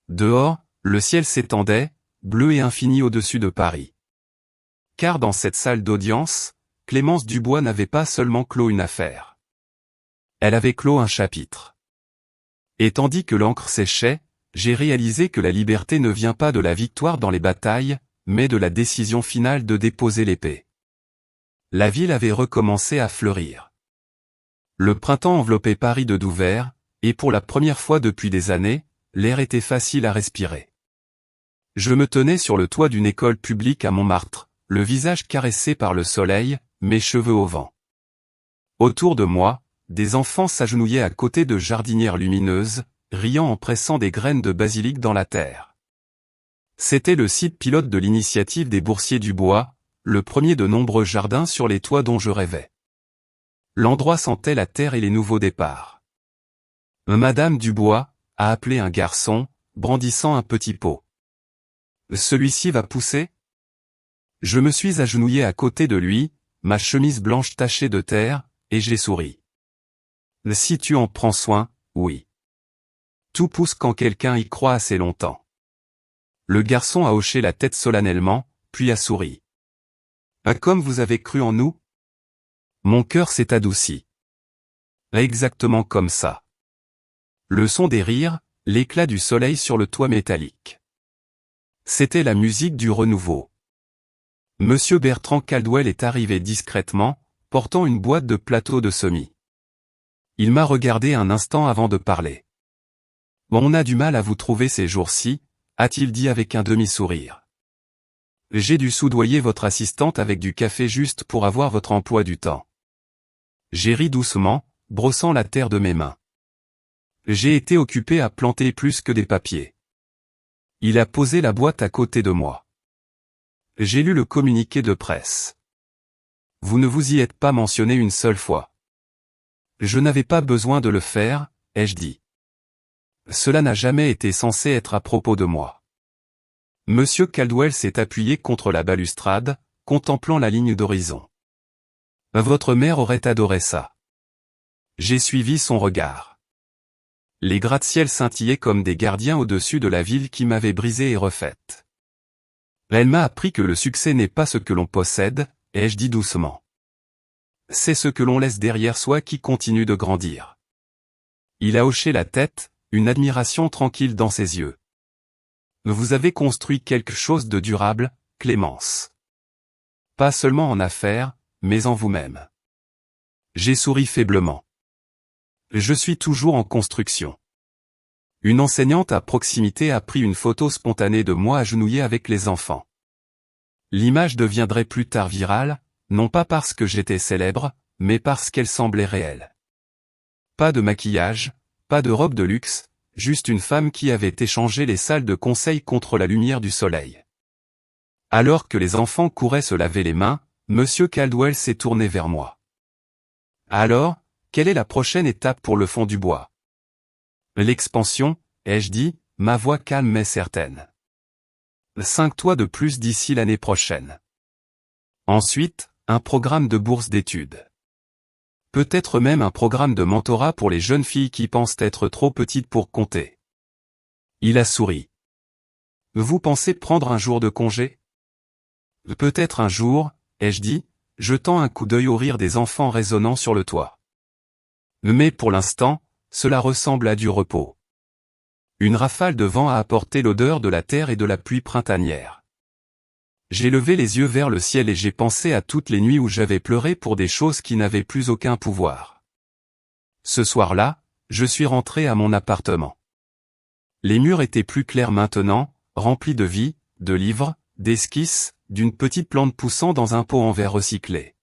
Dehors, le ciel s'étendait, bleu et infini au-dessus de Paris. Car dans cette salle d'audience, Clémence Dubois n'avait pas seulement clos une affaire. Elle avait clos un chapitre. Et tandis que l'encre séchait, j'ai réalisé que la liberté ne vient pas de la victoire dans les batailles, mais de la décision finale de déposer l'épée. La ville avait recommencé à fleurir. Le printemps enveloppait Paris de doux vert, et pour la première fois depuis des années, l'air était facile à respirer. Je me tenais sur le toit d'une école publique à Montmartre, le visage caressé par le soleil, mes cheveux au vent. Autour de moi, des enfants s'agenouillaient à côté de jardinières lumineuses, riant en pressant des graines de basilic dans la terre. C'était le site pilote de l'initiative des boursiers du bois, le premier de nombreux jardins sur les toits dont je rêvais. L'endroit sentait la terre et les nouveaux départs. Madame Dubois a appelé un garçon, brandissant un petit pot. Celui-ci va pousser? Je me suis agenouillé à côté de lui, ma chemise blanche tachée de terre, et j'ai souri. Si tu en prends soin, oui. Tout pousse quand quelqu'un y croit assez longtemps. Le garçon a hoché la tête solennellement, puis a souri. Comme vous avez cru en nous? Mon cœur s'est adouci. Exactement comme ça. Le son des rires, l'éclat du soleil sur le toit métallique. C'était la musique du renouveau. Monsieur Bertrand Caldwell est arrivé discrètement, portant une boîte de plateaux de semis. Il m'a regardé un instant avant de parler. On a du mal à vous trouver ces jours-ci, a-t-il dit avec un demi-sourire. J'ai dû soudoyer votre assistante avec du café juste pour avoir votre emploi du temps. J'ai ri doucement, brossant la terre de mes mains. J'ai été occupé à planter plus que des papiers. Il a posé la boîte à côté de moi. J'ai lu le communiqué de presse. Vous ne vous y êtes pas mentionné une seule fois. Je n'avais pas besoin de le faire, ai-je dit. Cela n'a jamais été censé être à propos de moi. Monsieur Caldwell s'est appuyé contre la balustrade, contemplant la ligne d'horizon. Votre mère aurait adoré ça. J'ai suivi son regard. Les gratte-ciel scintillaient comme des gardiens au-dessus de la ville qui m'avait brisée et refaite. Elle m'a appris que le succès n'est pas ce que l'on possède, ai-je dit doucement. C'est ce que l'on laisse derrière soi qui continue de grandir. Il a hoché la tête, une admiration tranquille dans ses yeux. Vous avez construit quelque chose de durable, Clémence. Pas seulement en affaires, mais en vous-même. J'ai souri faiblement. Je suis toujours en construction. Une enseignante à proximité a pris une photo spontanée de moi agenouillé avec les enfants. L'image deviendrait plus tard virale, non pas parce que j'étais célèbre, mais parce qu'elle semblait réelle. Pas de maquillage, pas de robe de luxe, juste une femme qui avait échangé les salles de conseil contre la lumière du soleil. Alors que les enfants couraient se laver les mains, Monsieur Caldwell s'est tourné vers moi. Alors, quelle est la prochaine étape pour le fond du bois? L'expansion, ai-je dit, ma voix calme mais certaine. 5 toits de plus d'ici l'année prochaine. Ensuite, un programme de bourse d'études. Peut-être même un programme de mentorat pour les jeunes filles qui pensent être trop petites pour compter. Il a souri. Vous pensez prendre un jour de congé? Peut-être un jour, ai-je dit, jetant un coup d'œil au rire des enfants résonnant sur le toit. Mais pour l'instant, cela ressemble à du repos. Une rafale de vent a apporté l'odeur de la terre et de la pluie printanière. J'ai levé les yeux vers le ciel et j'ai pensé à toutes les nuits où j'avais pleuré pour des choses qui n'avaient plus aucun pouvoir. Ce soir-là, je suis rentré à mon appartement. Les murs étaient plus clairs maintenant, remplis de vie, de livres, d'esquisses, d'une petite plante poussant dans un pot en verre recyclé.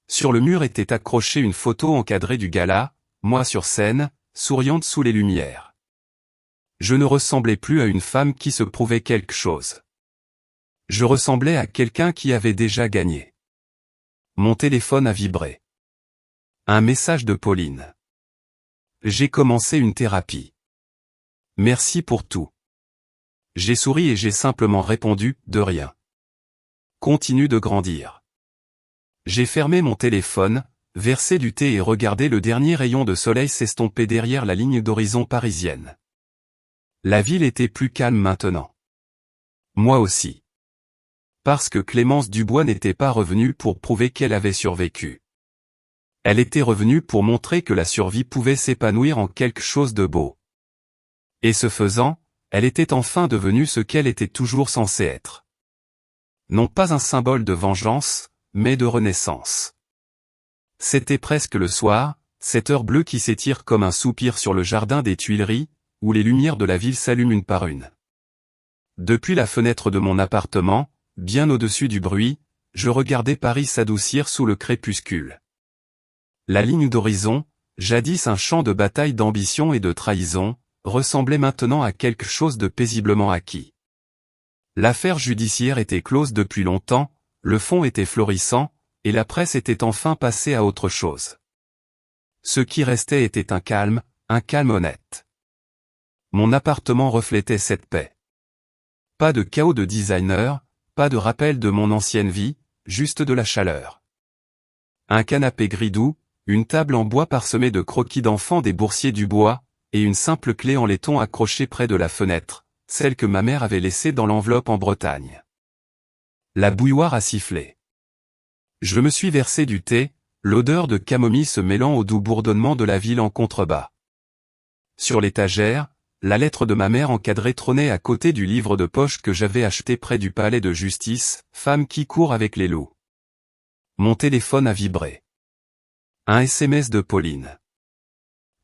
Sur le mur était accrochée une photo encadrée du gala, moi sur scène, souriante sous les lumières. Je ne ressemblais plus à une femme qui se prouvait quelque chose. Je ressemblais à quelqu'un qui avait déjà gagné. Mon téléphone a vibré. Un message de Pauline. J'ai commencé une thérapie. Merci pour tout. J'ai souri et j'ai simplement répondu, de rien. Continue de grandir. J'ai fermé mon téléphone, versé du thé et regardé le dernier rayon de soleil s'estomper derrière la ligne d'horizon parisienne. La ville était plus calme maintenant. Moi aussi. Parce que Clémence Dubois n'était pas revenue pour prouver qu'elle avait survécu. Elle était revenue pour montrer que la survie pouvait s'épanouir en quelque chose de beau. Et ce faisant, elle était enfin devenue ce qu'elle était toujours censée être. Non pas un symbole de vengeance, mais de renaissance. C'était presque le soir, cette heure bleue qui s'étire comme un soupir sur le jardin des Tuileries, où les lumières de la ville s'allument une par une. Depuis la fenêtre de mon appartement, bien au-dessus du bruit, je regardais Paris s'adoucir sous le crépuscule. La ligne d'horizon, jadis un champ de bataille d'ambition et de trahison, ressemblait maintenant à quelque chose de paisiblement acquis. L'affaire judiciaire était close depuis longtemps, le fond était florissant, et la presse était enfin passée à autre chose. Ce qui restait était un calme honnête. Mon appartement reflétait cette paix. Pas de chaos de designer, pas de rappel de mon ancienne vie, juste de la chaleur. Un canapé gris doux, une table en bois parsemée de croquis d'enfants des Boursiers du Bois, et une simple clé en laiton accrochée près de la fenêtre, celle que ma mère avait laissée dans l'enveloppe en Bretagne. La bouilloire a sifflé. Je me suis versé du thé, l'odeur de camomille se mêlant au doux bourdonnement de la ville en contrebas. Sur l'étagère, la lettre de ma mère encadrée trônait à côté du livre de poche que j'avais acheté près du palais de justice, Femme qui court avec les loups. Mon téléphone a vibré. Un SMS de Pauline.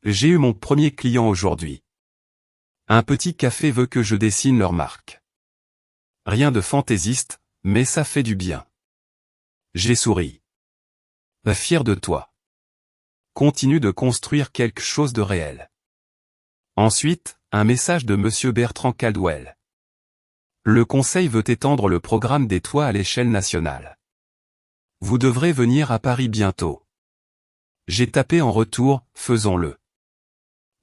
J'ai eu mon premier client aujourd'hui. Un petit café veut que je dessine leur marque. Rien de fantaisiste, mais ça fait du bien. J'ai souri. Fier de toi. Continue de construire quelque chose de réel. Ensuite, un message de Monsieur Bertrand Caldwell. Le Conseil veut étendre le programme des toits à l'échelle nationale. Vous devrez venir à Paris bientôt. J'ai tapé en retour, faisons-le.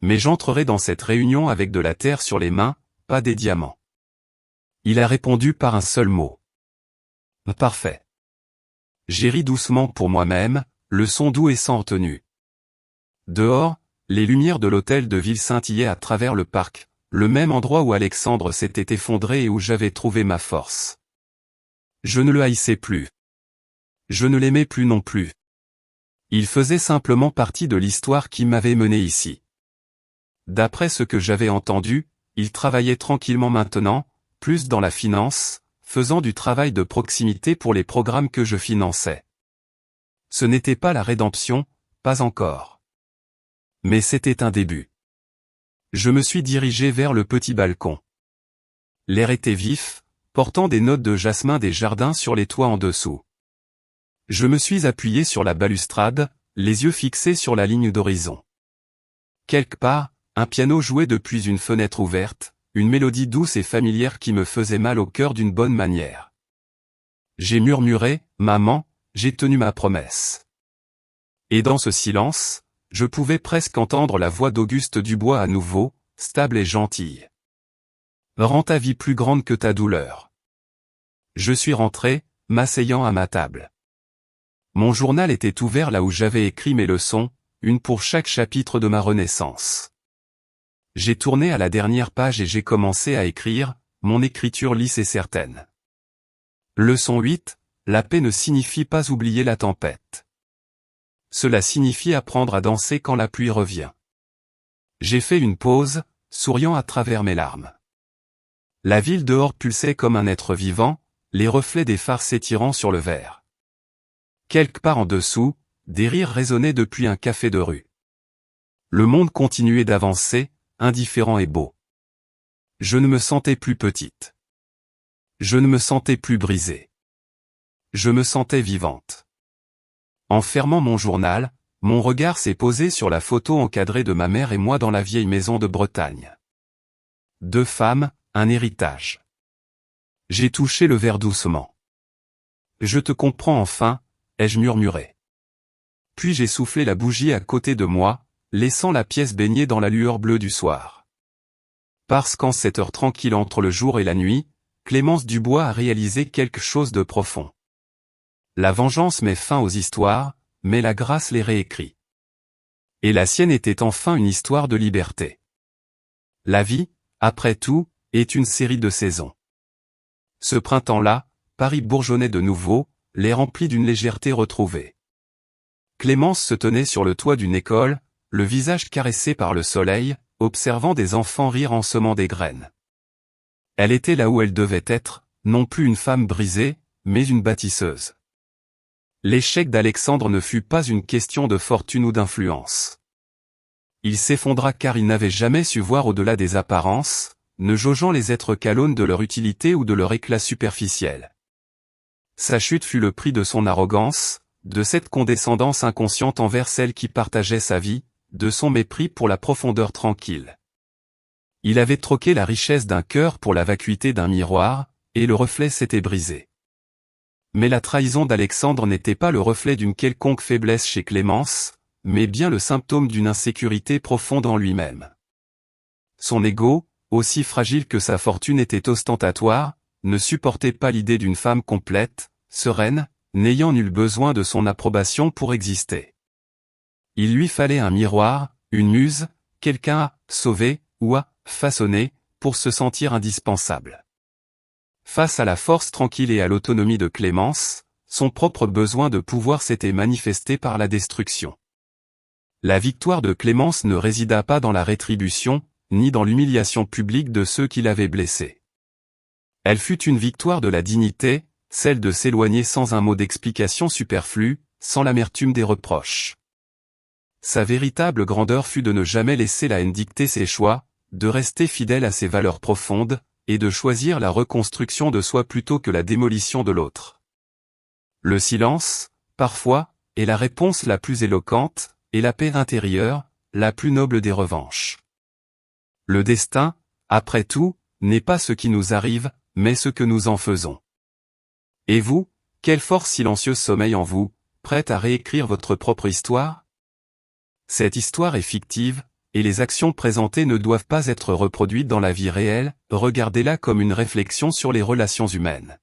Mais j'entrerai dans cette réunion avec de la terre sur les mains, pas des diamants. Il a répondu par un seul mot. Parfait. J'ai ri doucement pour moi-même, le son doux et sans retenue. Dehors, les lumières de l'hôtel de ville scintillaient à travers le parc, le même endroit où Alexandre s'était effondré et où j'avais trouvé ma force. Je ne le haïssais plus. Je ne l'aimais plus non plus. Il faisait simplement partie de l'histoire qui m'avait mené ici. D'après ce que j'avais entendu, il travaillait tranquillement maintenant, plus dans la finance, faisant du travail de proximité pour les programmes que je finançais. Ce n'était pas la rédemption, pas encore. Mais c'était un début. Je me suis dirigé vers le petit balcon. L'air était vif, portant des notes de jasmin des jardins sur les toits en dessous. Je me suis appuyé sur la balustrade, les yeux fixés sur la ligne d'horizon. Quelque part, un piano jouait depuis une fenêtre ouverte, une mélodie douce et familière qui me faisait mal au cœur d'une bonne manière. J'ai murmuré, « Maman, j'ai tenu ma promesse. » Et dans ce silence, je pouvais presque entendre la voix d'Auguste Dubois à nouveau, stable et gentille. « Rends ta vie plus grande que ta douleur. » Je suis rentré, m'asseyant à ma table. Mon journal était ouvert là où j'avais écrit mes leçons, une pour chaque chapitre de ma renaissance. J'ai tourné à la dernière page et j'ai commencé à écrire, mon écriture lisse et certaine. Leçon 8, la paix ne signifie pas oublier la tempête. Cela signifie apprendre à danser quand la pluie revient. J'ai fait une pause, souriant à travers mes larmes. La ville dehors pulsait comme un être vivant, les reflets des phares s'étirant sur le verre. Quelque part en dessous, des rires résonnaient depuis un café de rue. Le monde continuait d'avancer, indifférent et beau. Je ne me sentais plus petite. Je ne me sentais plus brisée. Je me sentais vivante. En fermant mon journal, mon regard s'est posé sur la photo encadrée de ma mère et moi dans la vieille maison de Bretagne. 2 femmes, un héritage. J'ai touché le verre doucement. Je te comprends enfin, ai-je murmuré. Puis j'ai soufflé la bougie à côté de moi, laissant la pièce baignée dans la lueur bleue du soir. Parce qu'en cette heure tranquille entre le jour et la nuit, Clémence Dubois a réalisé quelque chose de profond. La vengeance met fin aux histoires, mais la grâce les réécrit. Et la sienne était enfin une histoire de liberté. La vie, après tout, est une série de saisons. Ce printemps-là, Paris bourgeonnait de nouveau, l'air rempli d'une légèreté retrouvée. Clémence se tenait sur le toit d'une école, le visage caressé par le soleil, observant des enfants rire en semant des graines. Elle était là où elle devait être, non plus une femme brisée, mais une bâtisseuse. L'échec d'Alexandre ne fut pas une question de fortune ou d'influence. Il s'effondra car il n'avait jamais su voir au-delà des apparences, ne jaugeant les êtres qu'à l'aune de leur utilité ou de leur éclat superficiel. Sa chute fut le prix de son arrogance, de cette condescendance inconsciente envers celle qui partageait sa vie, de son mépris pour la profondeur tranquille. Il avait troqué la richesse d'un cœur pour la vacuité d'un miroir, et le reflet s'était brisé. Mais la trahison d'Alexandre n'était pas le reflet d'une quelconque faiblesse chez Clémence, mais bien le symptôme d'une insécurité profonde en lui-même. Son ego, aussi fragile que sa fortune était ostentatoire, ne supportait pas l'idée d'une femme complète, sereine, n'ayant nul besoin de son approbation pour exister. Il lui fallait un miroir, une muse, quelqu'un à sauver, ou à façonner, pour se sentir indispensable. Face à la force tranquille et à l'autonomie de Clémence, son propre besoin de pouvoir s'était manifesté par la destruction. La victoire de Clémence ne résida pas dans la rétribution, ni dans l'humiliation publique de ceux qui l'avaient blessée. Elle fut une victoire de la dignité, celle de s'éloigner sans un mot d'explication superflu, sans l'amertume des reproches. Sa véritable grandeur fut de ne jamais laisser la haine dicter ses choix, de rester fidèle à ses valeurs profondes, et de choisir la reconstruction de soi plutôt que la démolition de l'autre. Le silence, parfois, est la réponse la plus éloquente, et la paix intérieure, la plus noble des revanches. Le destin, après tout, n'est pas ce qui nous arrive, mais ce que nous en faisons. Et vous, quelle force silencieuse sommeille en vous, prête à réécrire votre propre histoire? Cette histoire est fictive, et les actions présentées ne doivent pas être reproduites dans la vie réelle, regardez-la comme une réflexion sur les relations humaines.